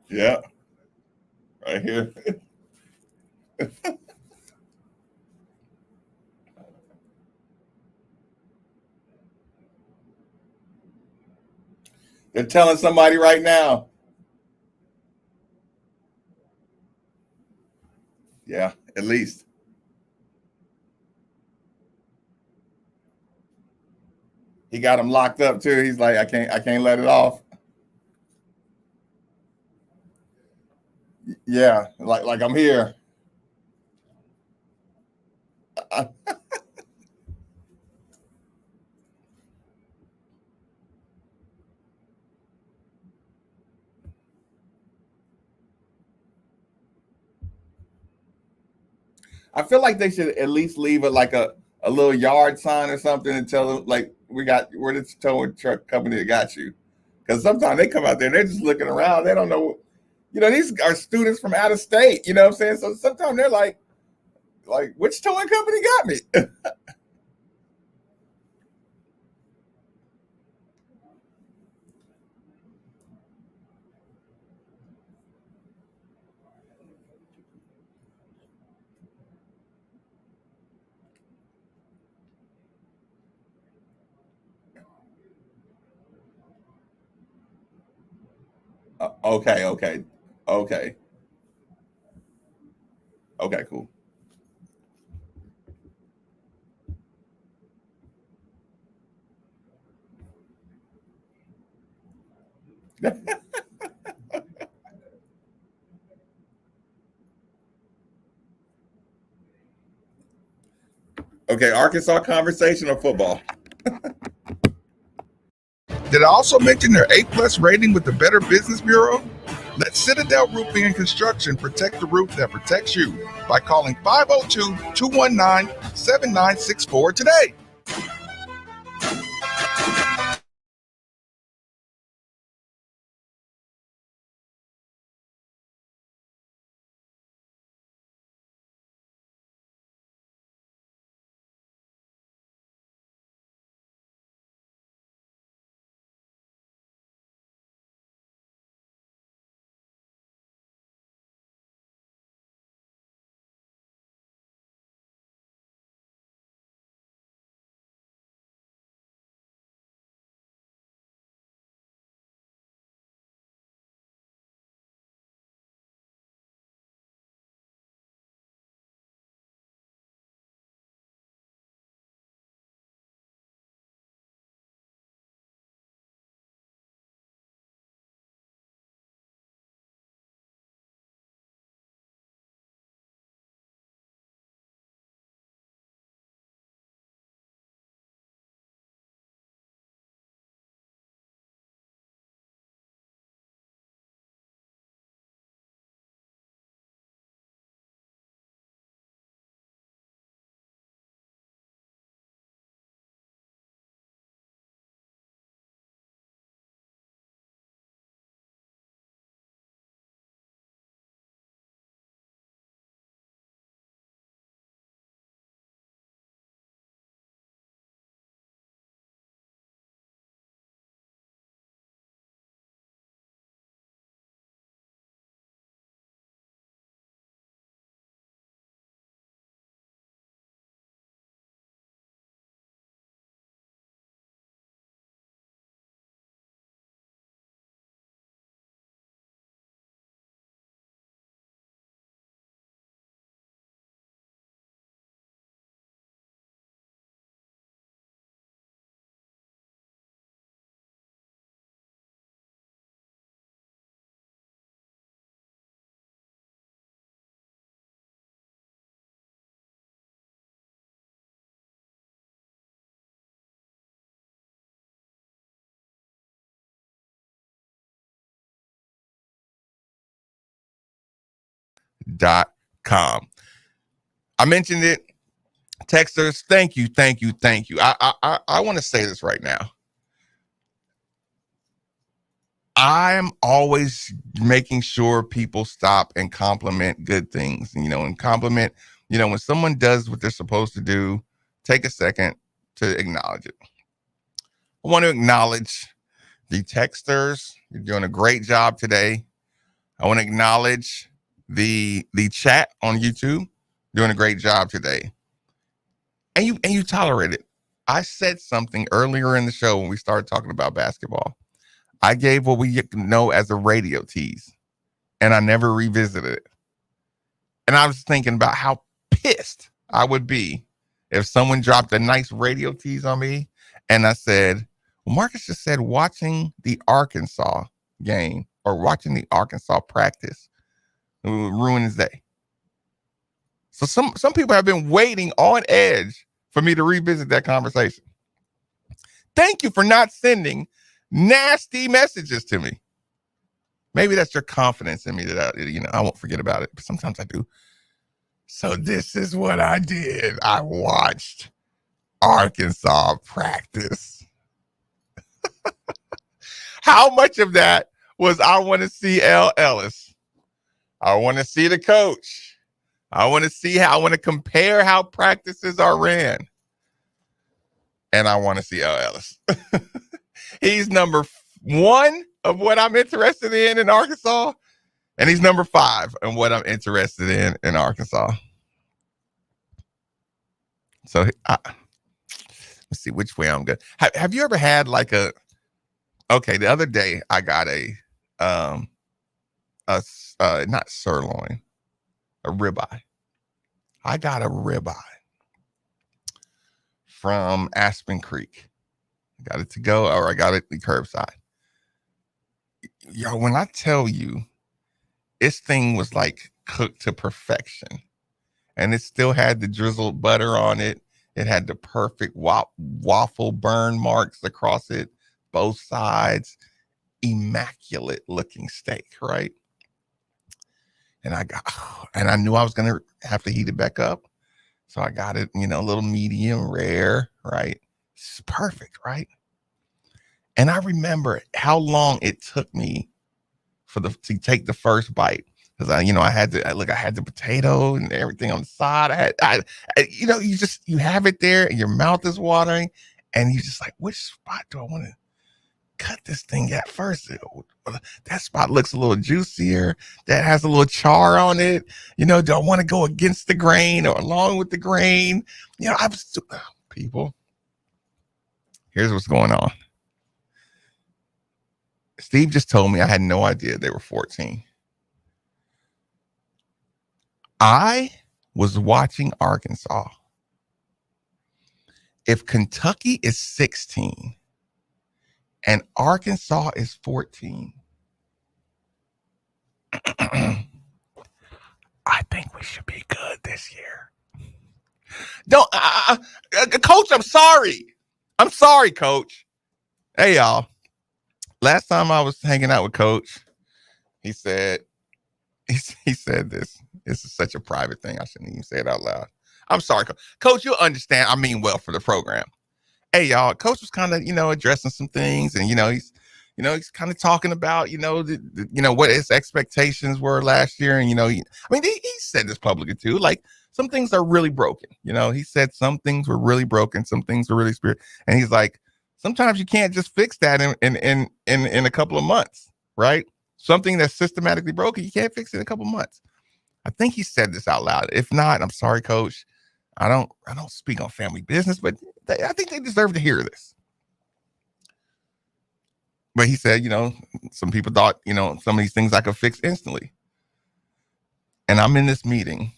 T: Yeah. Right here. They're telling somebody right now. Yeah, at least. He got him locked up too. He's like, I can't let it off. Yeah, like I'm here. I feel like they should at least leave it like a little yard sign or something and tell them like we're the towing truck company that got you. Because sometimes they come out there and they're just looking around. They don't know, these are students from out of state, you know what I'm saying? So sometimes they're like which towing company got me? Okay. Okay, cool. Okay, Arkansas conversation or football?
A: Did I also mention their A+ rating with the Better Business Bureau? Let Citadel Roofing and Construction protect the roof that protects you by calling 502-219-7964 today. .com. I mentioned it Texters, thank you. I want to say this right now. I'm always making sure people stop and compliment good things, and compliment, when someone does what they're supposed to do, take a second to acknowledge it. I want to acknowledge the texters. You're doing a great job today. I want to acknowledge the chat on YouTube. Doing a great job today. And you tolerate it. I said something earlier in the show when we started talking about basketball. I gave what we know as a radio tease, and I never revisited it. And I was thinking about how pissed I would be if someone dropped a nice radio tease on me, and I said, well, Marcus just said watching the Arkansas game or watching the Arkansas practice would ruin his day. So some people have been waiting on edge for me to revisit that conversation. Thank you for not sending nasty messages to me. Maybe that's your confidence in me that I won't forget about it, but sometimes I do. So this is what I did. I watched Arkansas practice. How much of that was I want to see L. Ellis? I want to see the coach. I want to compare how practices are ran. And I want to see L. Ellis. He's number 1 of what I'm interested in Arkansas. And he's number 5 in what I'm interested in Arkansas. So let's see which way I'm going. Have you ever had the other day I got not sirloin, a ribeye. I got a ribeye from Aspen Creek. I got it to go, or I got it the curbside. Yo, when I tell you, this thing was like cooked to perfection, and it still had the drizzled butter on it. It had the perfect waffle burn marks across it, both sides. Immaculate looking steak, right? And I knew I was going to have to heat it back up. So I got it, a little medium rare, right? It's perfect, right? And I remember how long it took me to take the first bite. Because I had the potato and everything on the side. You have it there and your mouth is watering and you're just like, which spot do I want to cut this thing at first? That spot looks a little juicier. That has a little char on it. Do I want to go against the grain or along with the grain? People, here's what's going on. Steve just told me I had no idea they were 14. I was watching Arkansas. If Kentucky is 16 and Arkansas is 14, I think we should be good this year. Coach, I'm sorry. I'm sorry, Coach. Hey, y'all. Last time I was hanging out with Coach, he said this. This is such a private thing. I shouldn't even say it out loud. I'm sorry, Coach. You'll understand. I mean well for the program. Hey, y'all. Coach was kind of, addressing some things, and he's kind of talking about, what his expectations were last year, and he said this publicly too. Like, some things are really broken. He said some things were really broken, some things were really spirit, and he's like, sometimes you can't just fix that in a couple of months, right? Something that's systematically broken, you can't fix it in a couple of months. I think he said this out loud. If not, I'm sorry, Coach. I don't speak on family business, but I think they deserve to hear this. But he said, some people thought, some of these things I could fix instantly. And I'm in this meeting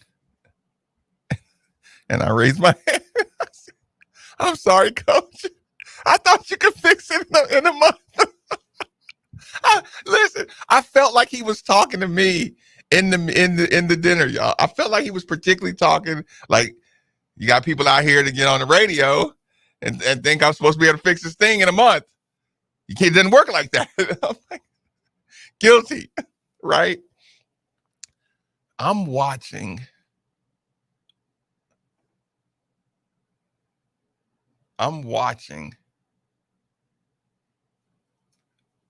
A: and I raised my hand. I'm sorry, Coach. I thought you could fix it in a month. Listen, I felt like he was talking to me in the dinner, y'all. I felt like he was particularly talking like, you got people out here to get on the radio and think I'm supposed to be able to fix this thing in a month. It doesn't work like that. I'm like, guilty, right? I'm watching I'm watching.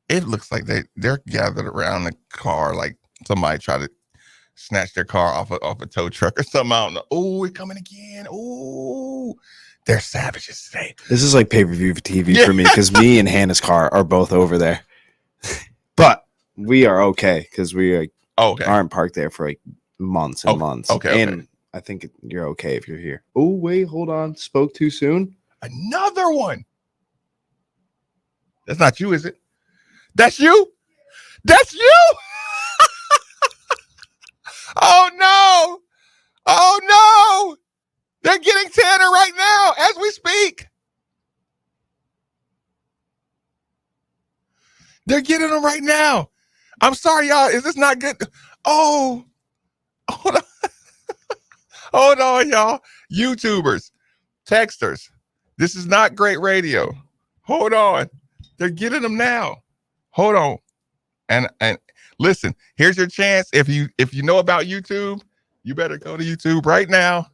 A: It looks like they're gathered around the car, like somebody tried to snatch their car off a tow truck or something. I don't know. Oh, we're coming again. Oh, they're savages today.
R: This is like pay-per-view TV for me because me and Hannah's car are both over there. But we are okay because we aren't parked there for like months and months. And I think you're okay if you're here. Oh, wait, hold on. Spoke too soon?
A: Another one. That's not you, is it? That's you? That's you? Oh, no. Oh, no. They're getting Tanner right now as we speak. They're getting him right now. I'm sorry, y'all. Is this not good? Oh, hold on. Hold on, y'all. YouTubers, texters. This is not great radio. Hold on. They're getting them now. Hold on. And listen, here's your chance. If you know about YouTube, you better go to YouTube right now.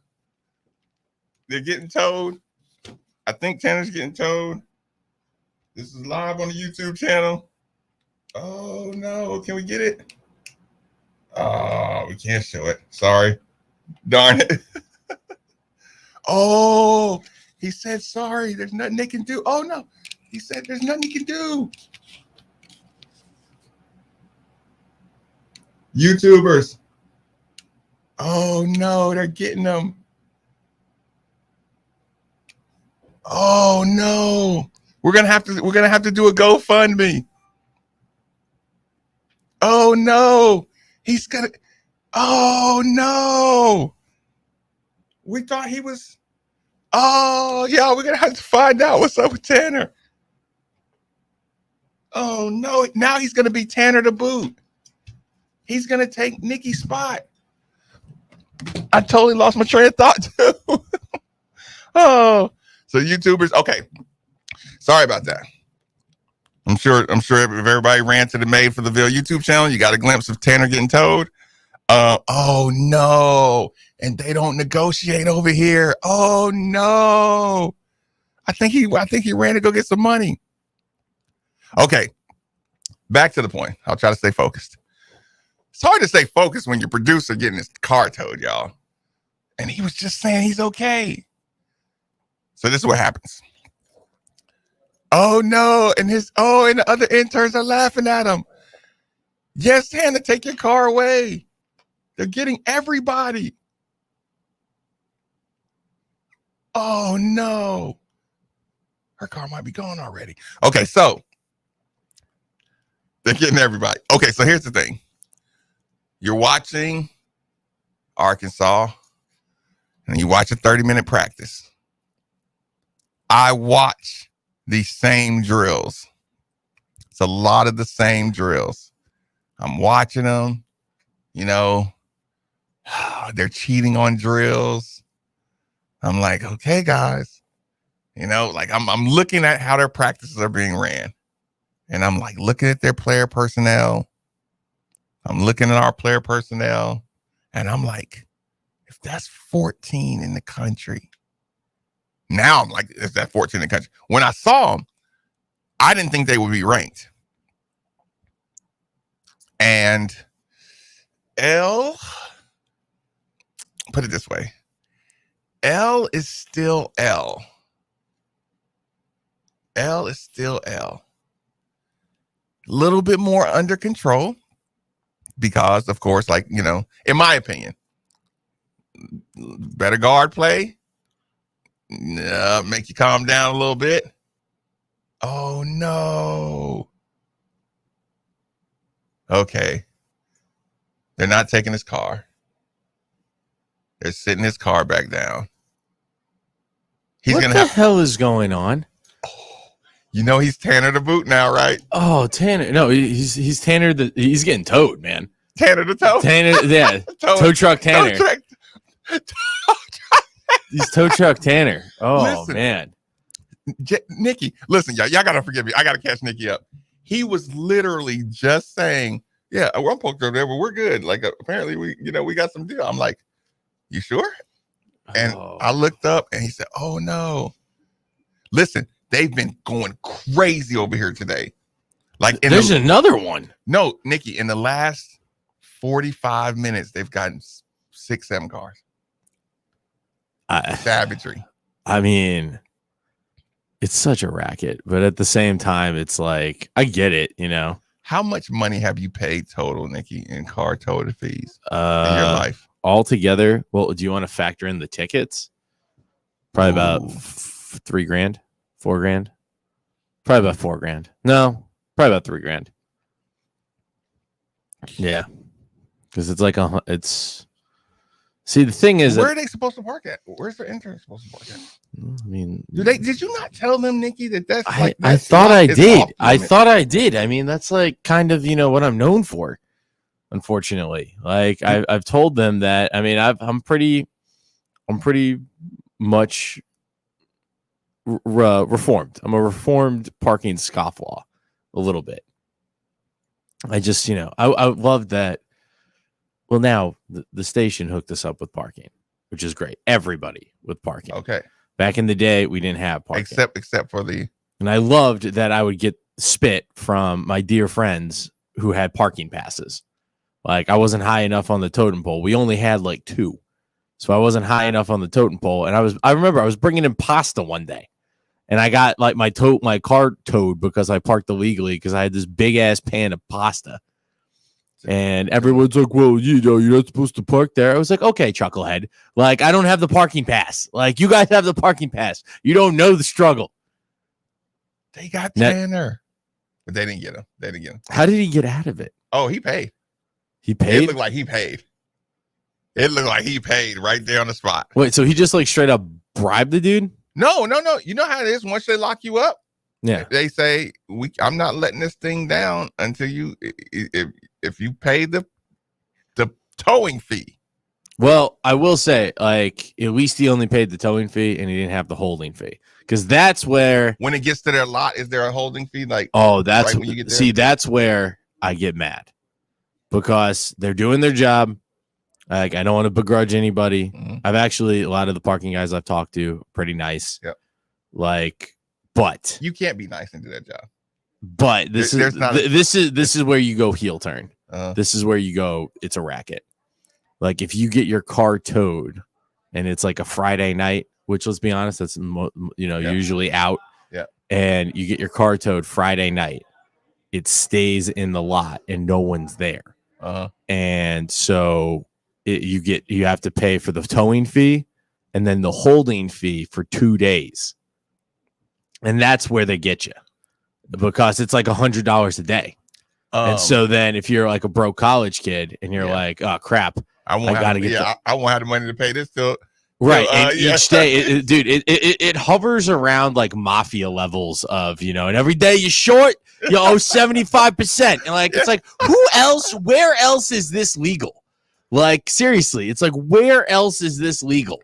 A: They're getting towed. I think Tanner's getting towed. This is live on the YouTube channel. Oh no, can we get it? Oh, we can't show it. Sorry. Darn it. Oh, he said sorry. There's nothing they can do. Oh no. He said there's nothing he can do. YouTubers. Oh no, they're getting them. Oh no. We're gonna have to do a GoFundMe. Oh no. He's gonna. Oh no. We thought he was. Oh yeah, we're gonna have to find out what's up with Tanner. Oh no, now he's gonna be Tanner to boot. He's gonna take Nikki's spot. I totally lost my train of thought too. Oh, so YouTubers, okay. Sorry about that. I'm sure if everybody ran to the Made for the Ville YouTube channel, you got a glimpse of Tanner getting towed. Oh no, and they don't negotiate over here. Oh no. I think he ran to go get some money. Okay. Back to the point. I'll try to stay focused. It's hard to stay focused when your producer getting his car towed, y'all. And he was just saying he's okay. So this is what happens. Oh no, and the other interns are laughing at him. Yes, Hannah, take your car away. They're getting everybody. Oh no. Her car might be gone already. Okay, so they're getting everybody. Okay, so here's the thing. You're watching Arkansas and you watch a 30-minute practice. I watch these same drills. It's a lot of the same drills. I'm watching them, they're cheating on drills. I'm like, okay, guys, I'm looking at how their practices are being ran. And I'm like looking at their player personnel. I'm looking at our player personnel. And I'm like, if that's 14 in the country. Now I'm like, is that 14 in the country? When I saw them, I didn't think they would be ranked. And put it this way. L is still L. L is still L. A little bit more under control because, of course, in my opinion, better guard play. Make you calm down a little bit. Oh, no. Okay. They're not taking his car. They're sitting his car back down.
B: What the hell is going on?
A: He's Tanner the boot now, right?
B: Oh, Tanner. No, he's Tanner. He's getting towed, man.
A: Tanner the tow?
B: Tanner, yeah. Tow truck Tanner. He's tow truck Tanner. Oh, listen, man.
A: Nikki, listen, y'all got to forgive me. I got to catch Nikki up. He was literally just saying, yeah, we're poked over there, but we're good. Apparently we got some deal. I'm like, you sure? And I looked up and he said, oh no. Listen, they've been going crazy over here today. Like
B: there's another one.
A: No, Nikki, in the last 45 minutes, they've gotten 6-7 cars. Savagery.
B: I mean, it's such a racket, but at the same time, it's like I get it, you know.
A: How much money have you paid total, Nikki, in car total fees in your life?
B: Altogether, well, do you want to factor in the tickets? Probably about $3,000, $4,000. Probably about $4,000. No, probably about $3,000. Yeah, because it's like it's. See, the thing is,
A: where are they supposed to park at? Where's their intern supposed to park at?
B: I mean,
A: did you not tell them, Nikki, that's like
B: I thought I did. I thought I did. I mean, that's like kind of, you know, what I'm known for. Unfortunately, like I've told them that. I mean, I'm pretty much reformed. I'm a reformed parking scofflaw a little bit. I just, you know, I love that. Well, now the station hooked us up with parking, which is great. Everybody with parking.
A: Okay.
B: Back in the day, we didn't have parking.
A: Except for the.
B: And I loved that I would get spit from my dear friends who had parking passes. Like I wasn't high enough on the totem pole. We only had like 2. So I wasn't high enough on the totem pole. And I remember I was bringing in pasta one day. And I got like my car towed because I parked illegally because I had this big ass pan of pasta. And everyone's like, well, you know, you're not supposed to park there. I was like, okay, chucklehead. Like, I don't have the parking pass. Like, you guys have the parking pass. You don't know the struggle.
A: They got Tanner. But they didn't get him.
B: How did he get out of it?
A: Oh, he paid.
B: He paid?
A: It looked like he paid. It looked like he paid right there on the spot.
B: Wait, so he just like straight up bribed the dude?
A: No. You know how it is once they lock you up?
B: Yeah.
A: They say, I'm not letting this thing down until if you pay the towing fee.
B: Well, I will say, like, at least he only paid the towing fee and he didn't have the holding fee. Because that's where
A: when it gets to their lot, is there a holding fee? Like,
B: oh, that's
A: right when you get there?
B: See, that's where I get mad. Because they're doing their job. Like, I don't want to begrudge anybody.
A: Mm-hmm.
B: I've actually, a lot of the parking guys I've talked to, pretty nice.
A: Yep.
B: Like, but
A: you can't be nice and do that job.
B: But this is where you go heel turn. This is where you go, it's a racket. Like if you get your car towed and it's like a Friday night, which let's be honest, that's usually out.
A: Yeah.
B: And you get your car towed Friday night, it stays in the lot and no one's there. And so you have to pay for the towing fee and then the holding fee for 2 days. And that's where they get you because it's like $100 a day. And so then if you're like a broke college kid and you're like, oh crap, I won't have
A: the money to pay this till
B: right. And each day, it hovers around like mafia levels of, you know, and every day you're short, you owe 75%. And like, it's like, where else is this legal? Like, seriously, it's like, where else is this legal?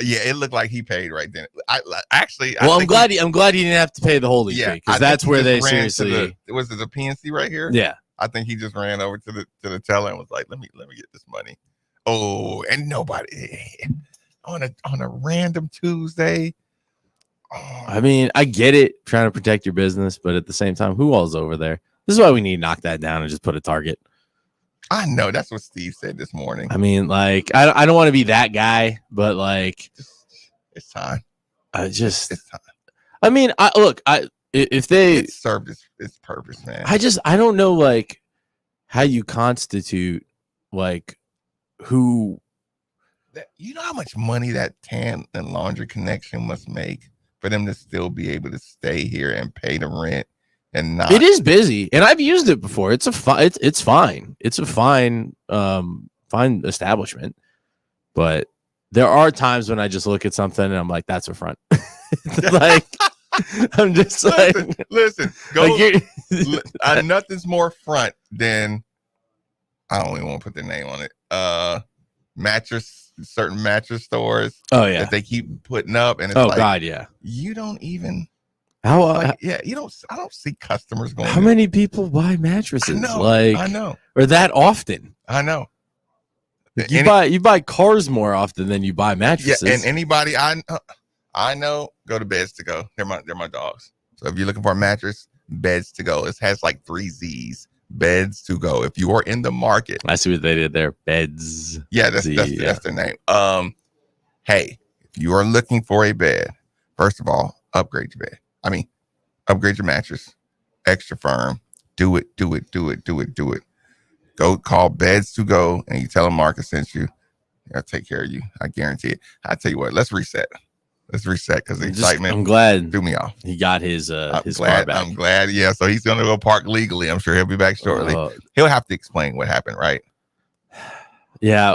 A: Yeah, it looked like he paid right then. I'm
B: glad he didn't have to pay the holding fee because that's where they seriously.
A: Was it the PNC right here?
B: Yeah,
A: I think he just ran over to the teller and was like, "Let me get this money." Oh, and nobody on a random Tuesday.
B: Oh. I mean, I get it, trying to protect your business, but at the same time, who all's over there? This is why we need to knock that down and just put a target.
A: I know that's what Steve said this morning.
B: I mean, like, I don't want to be that guy, but like,
A: it's time.
B: It's time. I mean, if they
A: served its purpose, man.
B: I don't know, like, how you constitute, like, who.
A: You know how much money that tan and laundry connection must make for them to still be able to stay here and pay the rent. And not.
B: It is busy, and I've used it before. It's fine. It's a fine establishment, but there are times when I just look at something and I'm like, "That's a front." Like, I'm just
A: listen. Nothing's more front than I don't even want to put their name on it. Certain mattress stores.
B: Oh yeah,
A: that they keep putting up, and it's
B: God, yeah.
A: You don't even.
B: You
A: don't. I don't see customers going.
B: How many people buy mattresses?
A: I know,
B: or that often.
A: I know.
B: You buy cars more often than you buy mattresses.
A: Yeah, and anybody I know. Go to Beds to Go. They're my dogs. So if you're looking for a mattress, Beds to Go. It has like 3 Z's. Beds to Go. If you are in the market,
B: I see what they did there. Beds.
A: yeah, that's their name. Hey, if you are looking for a bed, first of all, upgrade your bed. I mean, upgrade your mattress. Extra firm. Do it. Go call Beds to Go and you tell them Marcus sent you. I'll take care of you. I guarantee it. I tell you what, let's reset because the excitement.
B: I'm glad
A: threw me off.
B: He got his car back.
A: I'm glad. Yeah, so he's gonna go park legally. I'm sure he'll be back shortly. He'll have to explain what happened, right?
B: Yeah,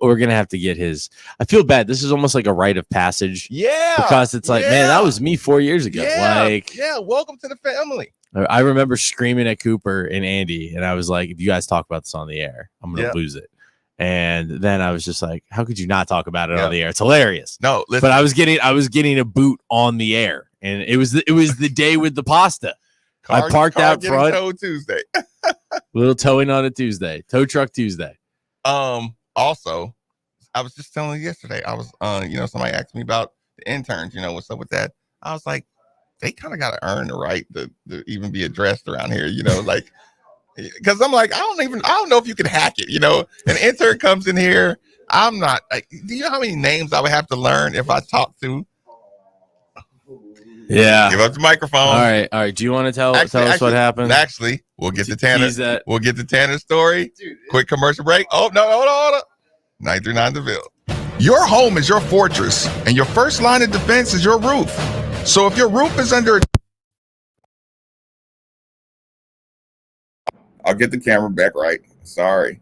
B: we're gonna have to get his. I feel bad. This is almost like a rite of passage.
A: Yeah,
B: because it's like, man, that was me 4 years ago.
A: Yeah, welcome to the family.
B: I remember screaming at Cooper and Andy, and I was like, if you guys talk about this on the air, I'm gonna lose it. And then I was just like, how could you not talk about it on the air? It's hilarious.
A: No, listen.
B: But I was getting a boot on the air, and it was the day with the pasta. I parked out front.
A: Towed Tuesday.
B: Little towing on a Tuesday. Tow truck Tuesday.
A: Also, I was just telling you yesterday. I was somebody asked me about the interns. What's up with that? I was like, they kind of got to earn the right to even be addressed around here. Like. Because I'm like, I don't know if you can hack it. An intern comes in here. I'm not. Do you know how many names I would have to learn if I talk to?
B: Yeah.
A: Give up the microphone.
B: All right. Do you want to tell us what happened?
A: Actually, we'll get to Tanner. We'll get to Tanner's story. Quick commercial break. Oh no, hold on. 939 DeVille. Your home is your fortress, and your first line of defense is your roof. So if your roof is under I'll get the camera back right. Sorry.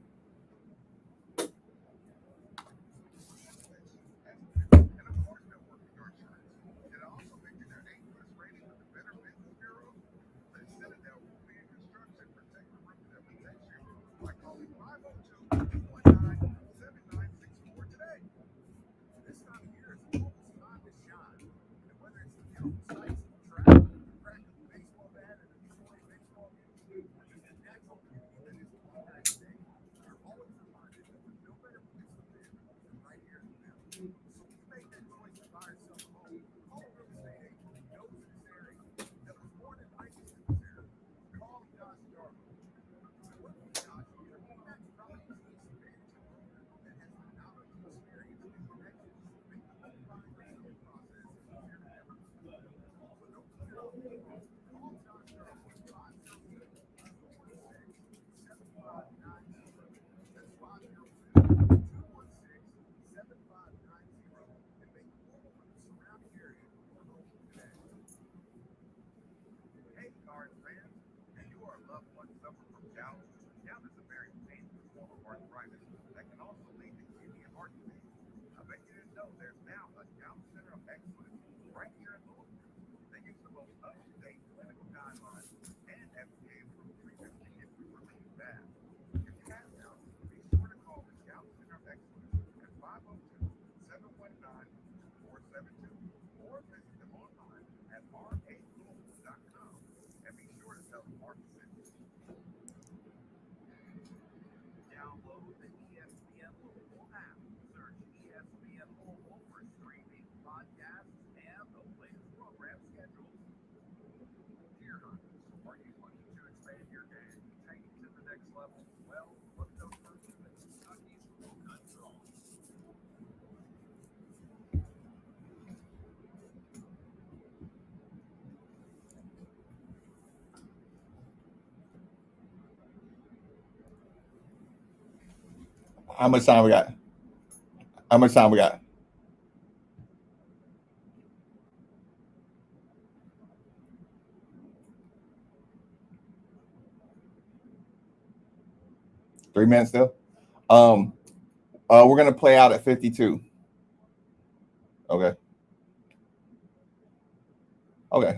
A: How much time we got? 3 minutes still. We're gonna play out at 52. Okay. Yeah.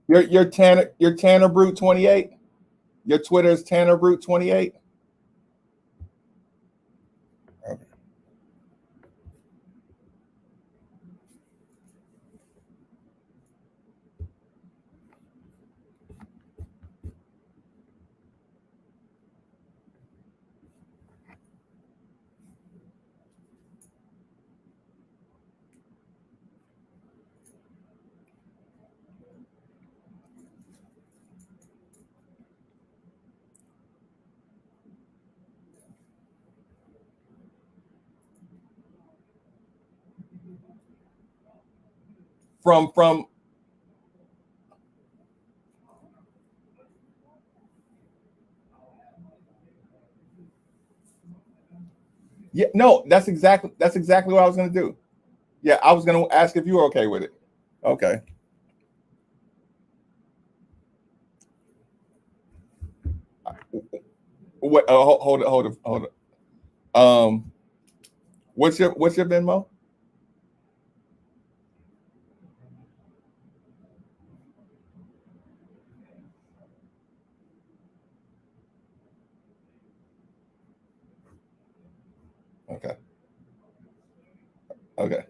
A: Your Tanner Brute 28. Your Twitter is Tanner Brute 28. Okay. From yeah, no, that's exactly what I was gonna do. Yeah, I was gonna ask if you were okay with it. Okay. What? Hold it. What's your Venmo? Okay. Okay.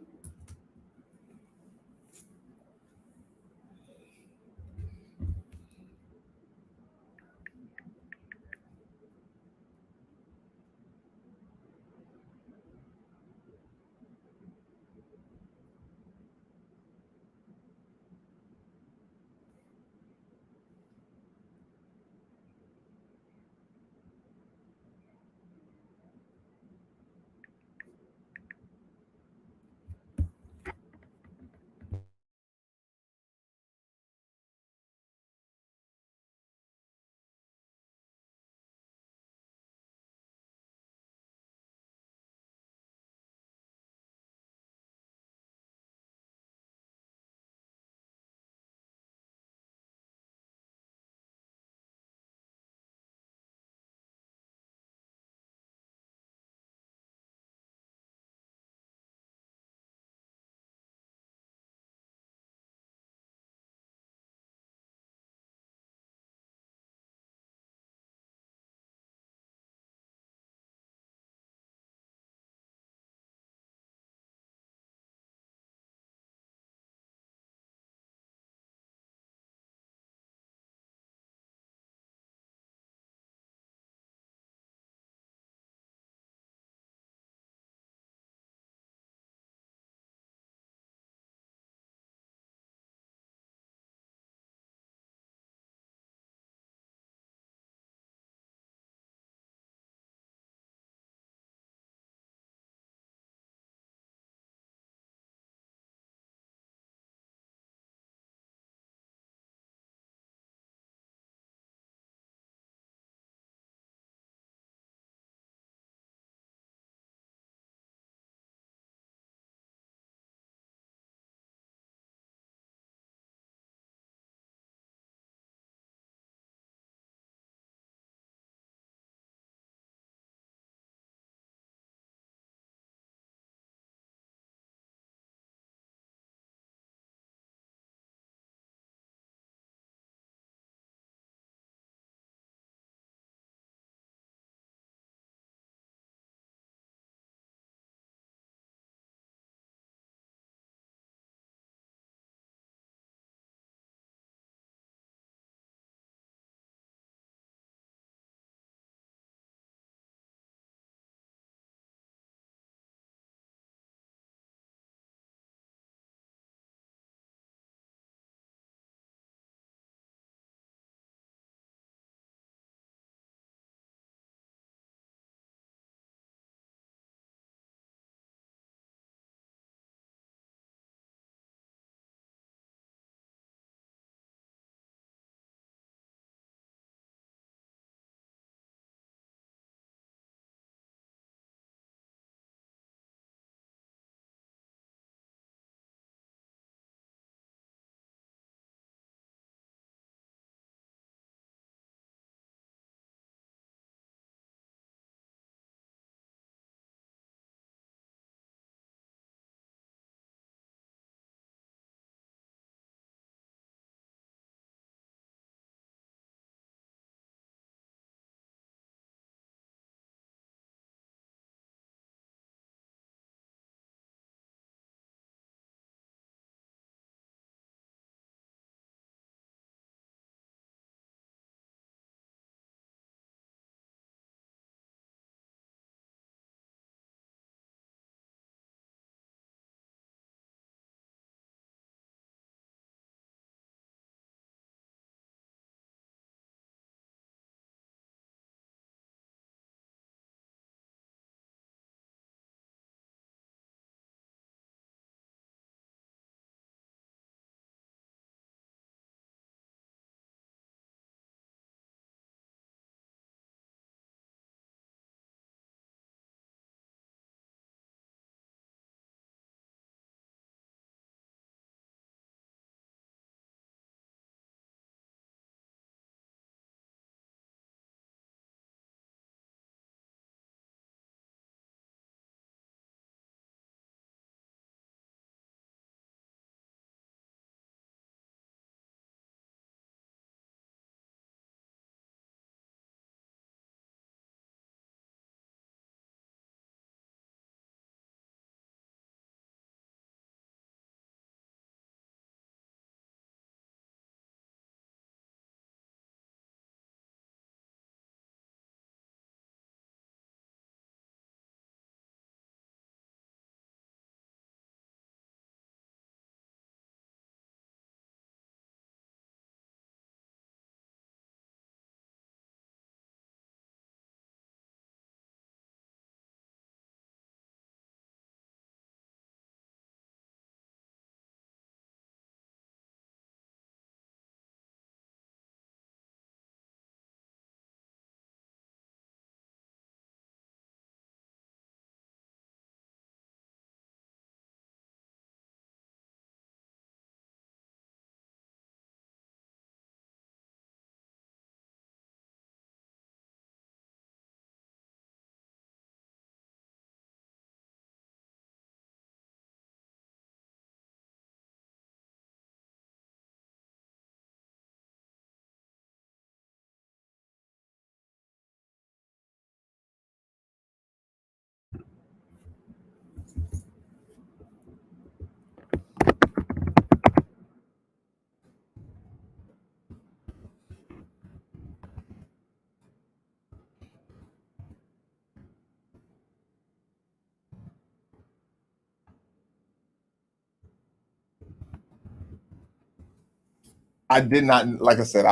A: I did not, like I said,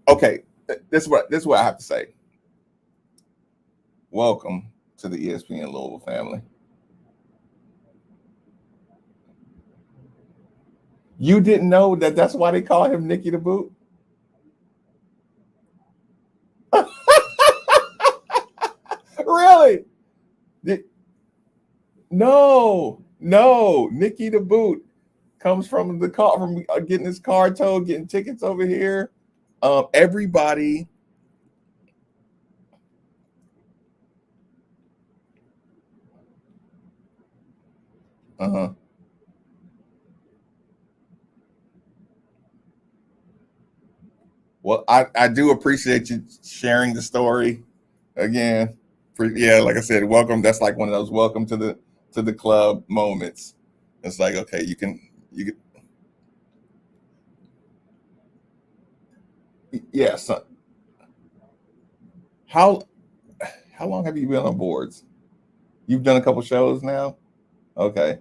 A: okay, this is what I have to say. Welcome to the ESPN Louisville family. You didn't know that that's why they call him Nicky the Boot? Really? No, Nicky the Boot comes from the car, from getting his car towed, getting tickets over here. Everybody. Uh-huh. Well, I do appreciate you sharing the story again. Yeah, like I said, welcome. That's like one of those welcome to the club moments. It's like, okay, you can yeah. So how long have you been on boards? You've done a couple shows now? Okay.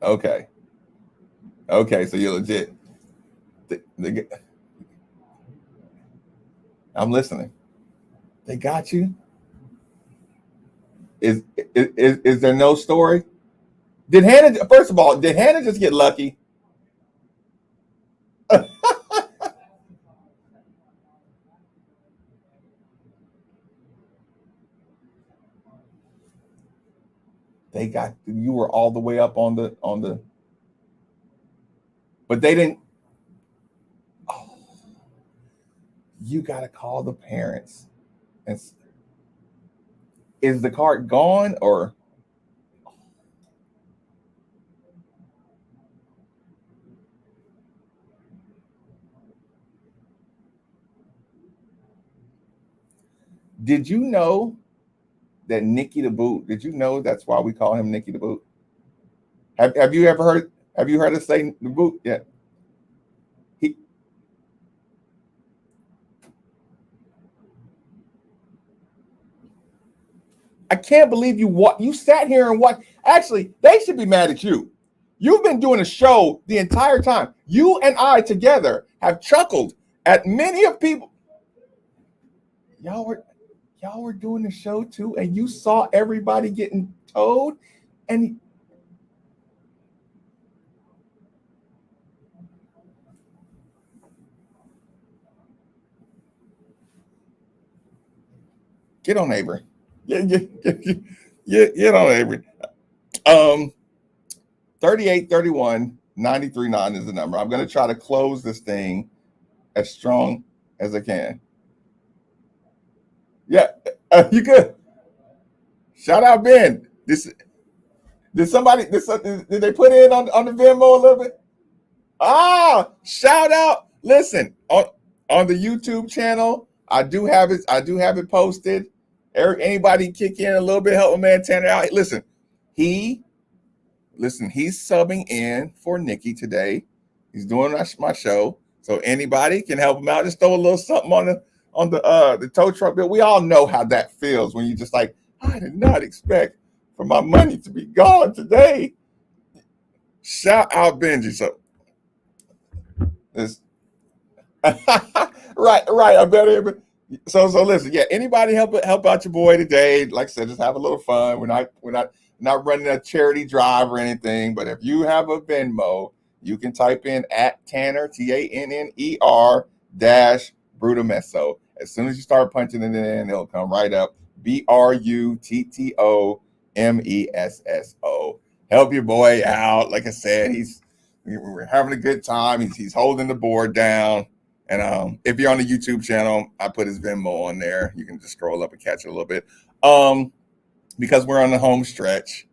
A: Okay. Okay, so you're legit. I'm listening. They got you? Is there no story? Did Hannah, first of all, did Hannah just get lucky? They got you were all the way up on the but they didn't. Oh, you got to call the parents. And is the cart gone or? Did you know that Nicky the Boot? Did you know that's why we call him Nicky the Boot? Have you ever heard? Have you heard us say the Boot? Yeah. I can't believe you sat here and watched. Actually, they should be mad at you. You've been doing a show the entire time. You and I together have chuckled at many of people. Y'all were doing the show too, and you saw everybody getting towed, and get on Avery. Get on Avery. 3831-93.9 is the number. I'm going to try to close this thing as strong as I can. Yeah, you good. Shout out Ben. Did they put in on the Venmo a little bit? Ah, shout out. Listen, on the YouTube channel, I do have it posted. Anybody kick in a little bit, help my man Tanner out. Listen, he's subbing in for Nicky today. He's doing my show. So anybody can help him out. Just throw a little something on the tow truck bill. We all know how that feels when you just like, I did not expect for my money to be gone today. Shout out Benji. So this right. I better. So listen, yeah. Anybody help out your boy today? Like I said, just have a little fun. We're not running a charity drive or anything. But if you have a Venmo, you can type in at Tanner TANNER Brutamesso. As soon as you start punching it in, it'll come right up. BRUTTOMESSO. Help your boy out. Like I said, we're having a good time. He's holding the board down. And if you're on the YouTube channel, I put his Venmo on there. You can just scroll up and catch it a little bit. Because we're on the home stretch,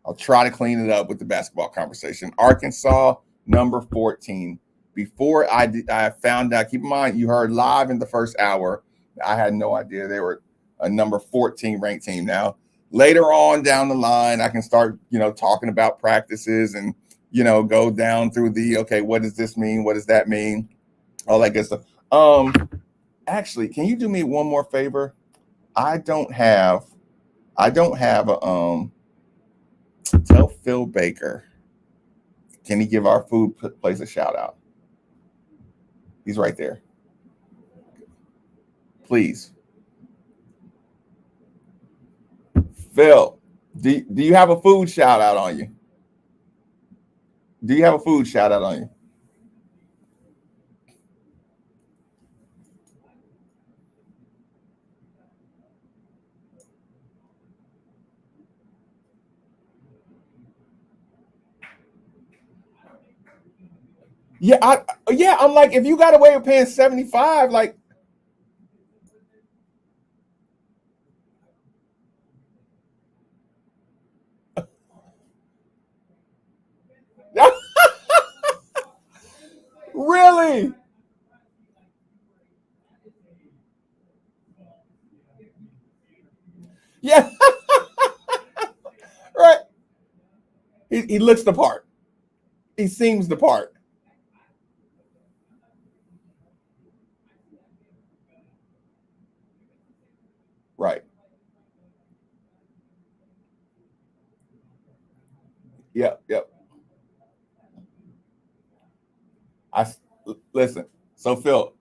A: I'll try to clean it up with the basketball conversation. Arkansas, number 14. Before I found out, keep in mind, you heard live in the first hour. I had no idea they were a number 14 ranked team. Now, later on down the line, I can start, talking about practices and, go down through okay, what does this mean? What does that mean? All that good stuff. Actually, can you do me one more favor? I don't have
T: I don't have a tell Phil Baker. Can he give our food place a shout out? He's right there. Please. Phil, do you have a food shout out on you? Do you have a food shout out on you? Yeah, I'm like, if you got away with paying 75, like really? Yeah. Right. He looks the part. He seems the part. Right. Yep. Listen. So Phil,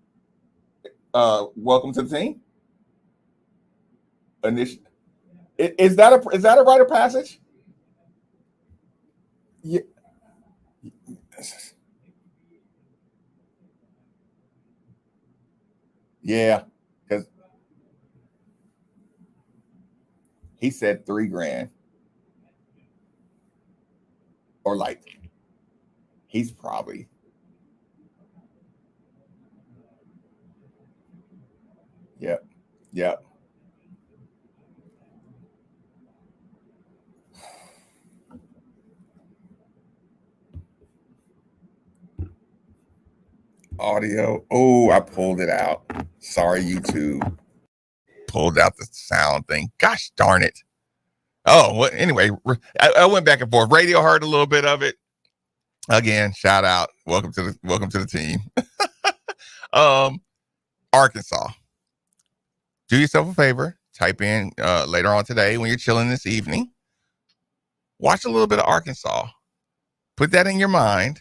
T: welcome to the team. Is that a rite of passage? Yeah. Yeah, because he said $3,000, or like he's probably Yep. Audio. Oh, I pulled it out. Sorry, YouTube. Pulled out the sound thing. Gosh darn it. Oh, well, anyway, I went back and forth. Radio heard a little bit of it. Again, shout out. Welcome to the team. Arkansas. Do yourself a favor. Type in later on today when you're chilling this evening. Watch a little bit of Arkansas. Put that in your mind,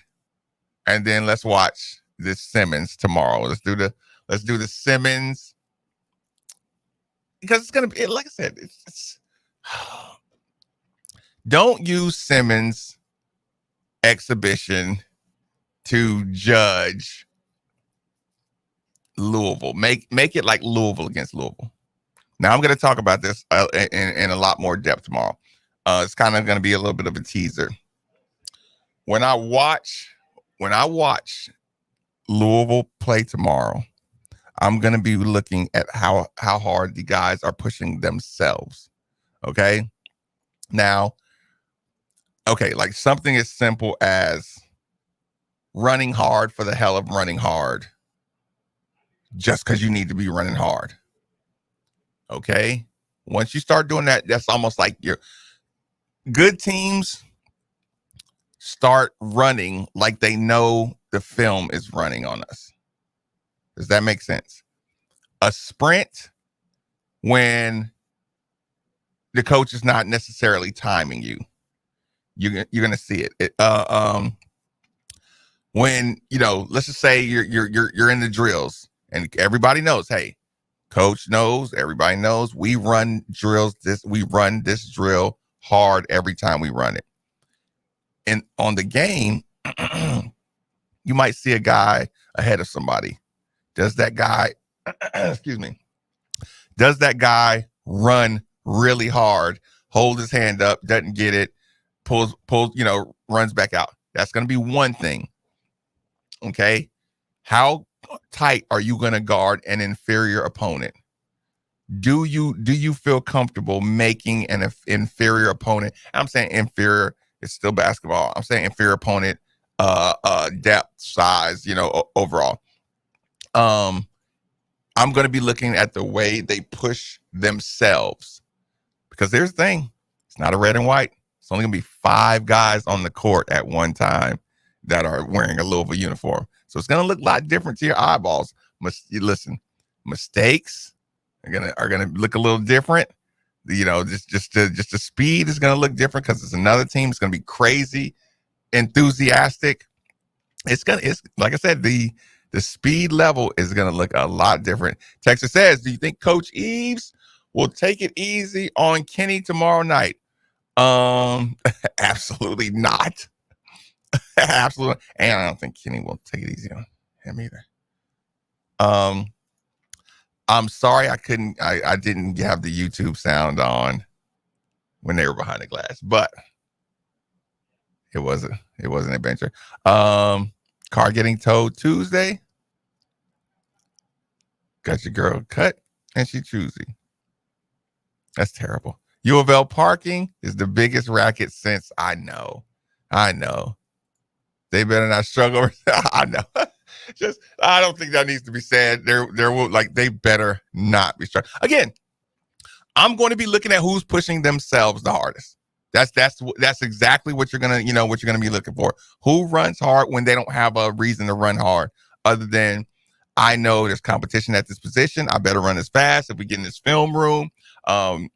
T: and then let's watch this Simmons tomorrow. Let's do the Simmons, because it's gonna be, like I said, it's don't use Simmons exhibition to judge Louisville. Make it like Louisville against Louisville. Now I'm going to talk about this in a lot more depth tomorrow. It's kind of going to be a little bit of a teaser. When I watch Louisville play tomorrow, I'm going to be looking at how hard the guys are pushing themselves. Okay. Now, like something as simple as running hard for the hell of running hard, just because you need to be running hard. Okay. Once you start doing that, that's almost like your good teams start running like they know the film is running on us. Does that make sense? A sprint, when the coach is not necessarily timing you, you're going to see it. When, let's just say you're in the drills and everybody knows, hey, coach knows, everybody knows, we run this drill hard every time we run it. And on the game, you might see a guy ahead of somebody. Does that guy, does that guy run really hard, hold his hand up, doesn't get it, pulls, runs back out? That's going to be one thing. Okay. How tight are you going to guard an inferior opponent? Do you feel comfortable making an inferior opponent? I'm saying inferior, it's still basketball. I'm saying inferior opponent, depth, size, overall. I'm going to be looking at the way they push themselves, because there's the thing. It's not a red and white. It's only going to be 5 guys on the court at one time that are wearing a Louisville uniform. So it's going to look a lot different to your eyeballs. Listen, mistakes are gonna look a little different.
A: Just the speed is going to look different because it's another team. It's going to be crazy, enthusiastic. It's like I said, the speed level is going to look a lot different. Texas says, do you think Coach Eves will take it easy on Kenny tomorrow night? Absolutely not. Absolutely. And I don't think Kenny will take it easy on him either. I'm sorry I didn't have the YouTube sound on when they were behind the glass, but it wasn't an adventure. Car getting towed Tuesday. Got your girl cut and she choosy. That's terrible. U of L parking is the biggest racket since I know. They better not struggle. I know. I don't think that needs to be said. They better not be struggling. Again, I'm going to be looking at who's pushing themselves the hardest. That's exactly what you're gonna be looking for. Who runs hard when they don't have a reason to run hard, other than I know there's competition at this position. I better run as fast. If we get in this film room, and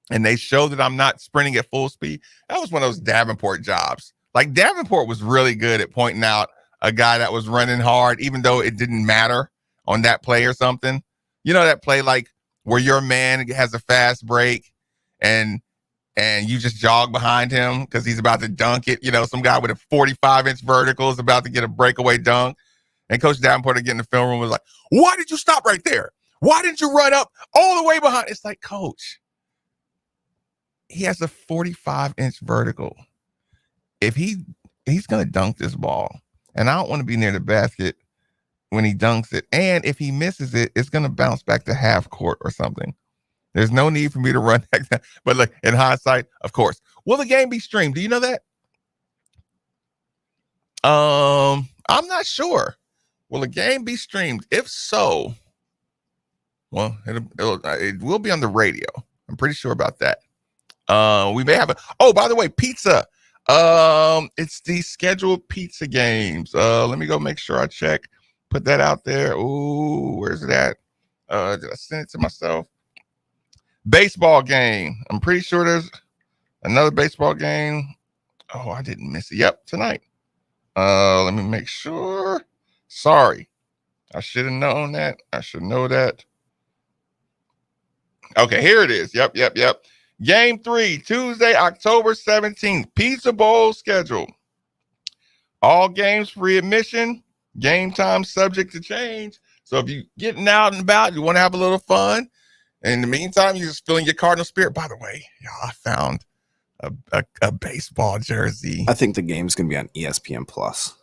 A: they show that I'm not sprinting at full speed. That was one of those Davenport jobs. Like Davenport was really good at pointing out a guy that was running hard, even though it didn't matter on that play or something. You know that play like where your man has a fast break and you just jog behind him because he's about to dunk it. Some guy with a 45-inch vertical is about to get a breakaway dunk. And Coach Davenport again in the film room was like, why did you stop right there? Why didn't you run up all the way behind? It's like, Coach, he has a 45-inch vertical. If he's going to dunk this ball, and I don't want to be near the basket when he dunks it. And if he misses it, it's going to bounce back to half court or something. There's no need for me to run that. But like in hindsight, of course. Will the game be streamed? Do you know that? I'm not sure. Will the game be streamed? If so, well, it will be on the radio. I'm pretty sure about that. We may have by the way, pizza. It's the scheduled pizza games. Let me go make sure I check. Put that out there. Ooh, where's it at? Did I send it to myself? Baseball game. I'm pretty sure there's another baseball game. Oh, I didn't miss it. Yep, tonight. Let me make sure. Sorry. I should have known that. I should know that. Okay, here it is. Yep. Game 3, Tuesday, October 17th. Pizza Bowl schedule. All games free admission. Game time subject to change. So if you're getting out and about, you want to have a little fun. In the meantime, you're just feeling your Cardinal spirit. By the way, y'all, I found a baseball jersey.
R: I think the game's going to be on ESPN Plus.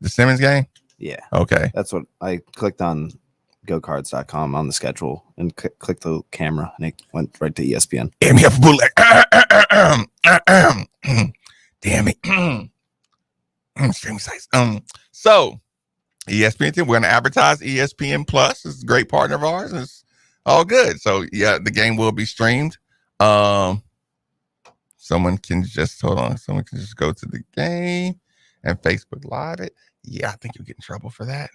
A: The Simmons game?
R: Yeah.
A: Okay.
R: That's what I clicked on gocards.com on the schedule and clicked the camera and it went right to ESPN.
A: MF bootleg. Damn it. Streaming sites. So ESPN team, we're going to advertise ESPN Plus. It's a great partner of ours. It's all good. So yeah, the game will be streamed. Someone can just go to the game and Facebook Live it. Yeah, I think you'll get in trouble for that.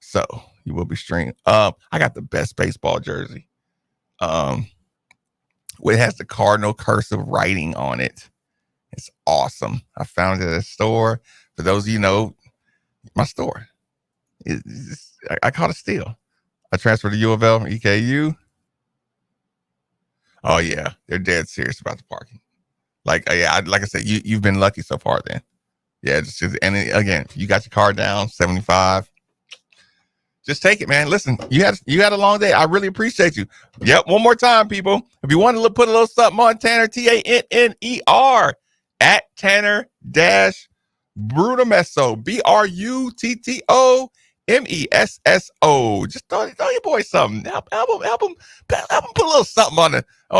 A: So you will be streamed. I got the best baseball jersey. It has the Cardinal cursive writing on it. It's awesome. I found it at a store. For those of you know, my store. I caught a steal. I transferred to U of L, EKU. Oh yeah, they're dead serious about the parking. Like I said, you've been lucky so far. Then, yeah. And again, you got your car down 75. Just take it, man. Listen, you had a long day. I really appreciate you. Yep. One more time, people. If you want to put a little something on Tanner, TANNER at Tanner Brutamesso, BRUTTOMESSO. Just throw your boy something. Help him put a little something on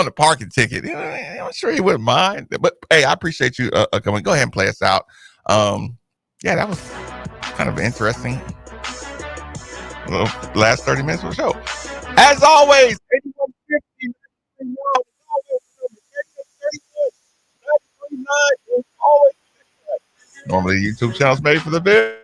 A: the parking ticket. I'm sure he wouldn't mind. But hey, I appreciate you coming. Go ahead and play us out. Yeah, that was kind of interesting. Well, last 30 minutes of the show. As always, 8150 normally YouTube channel's made for the bid.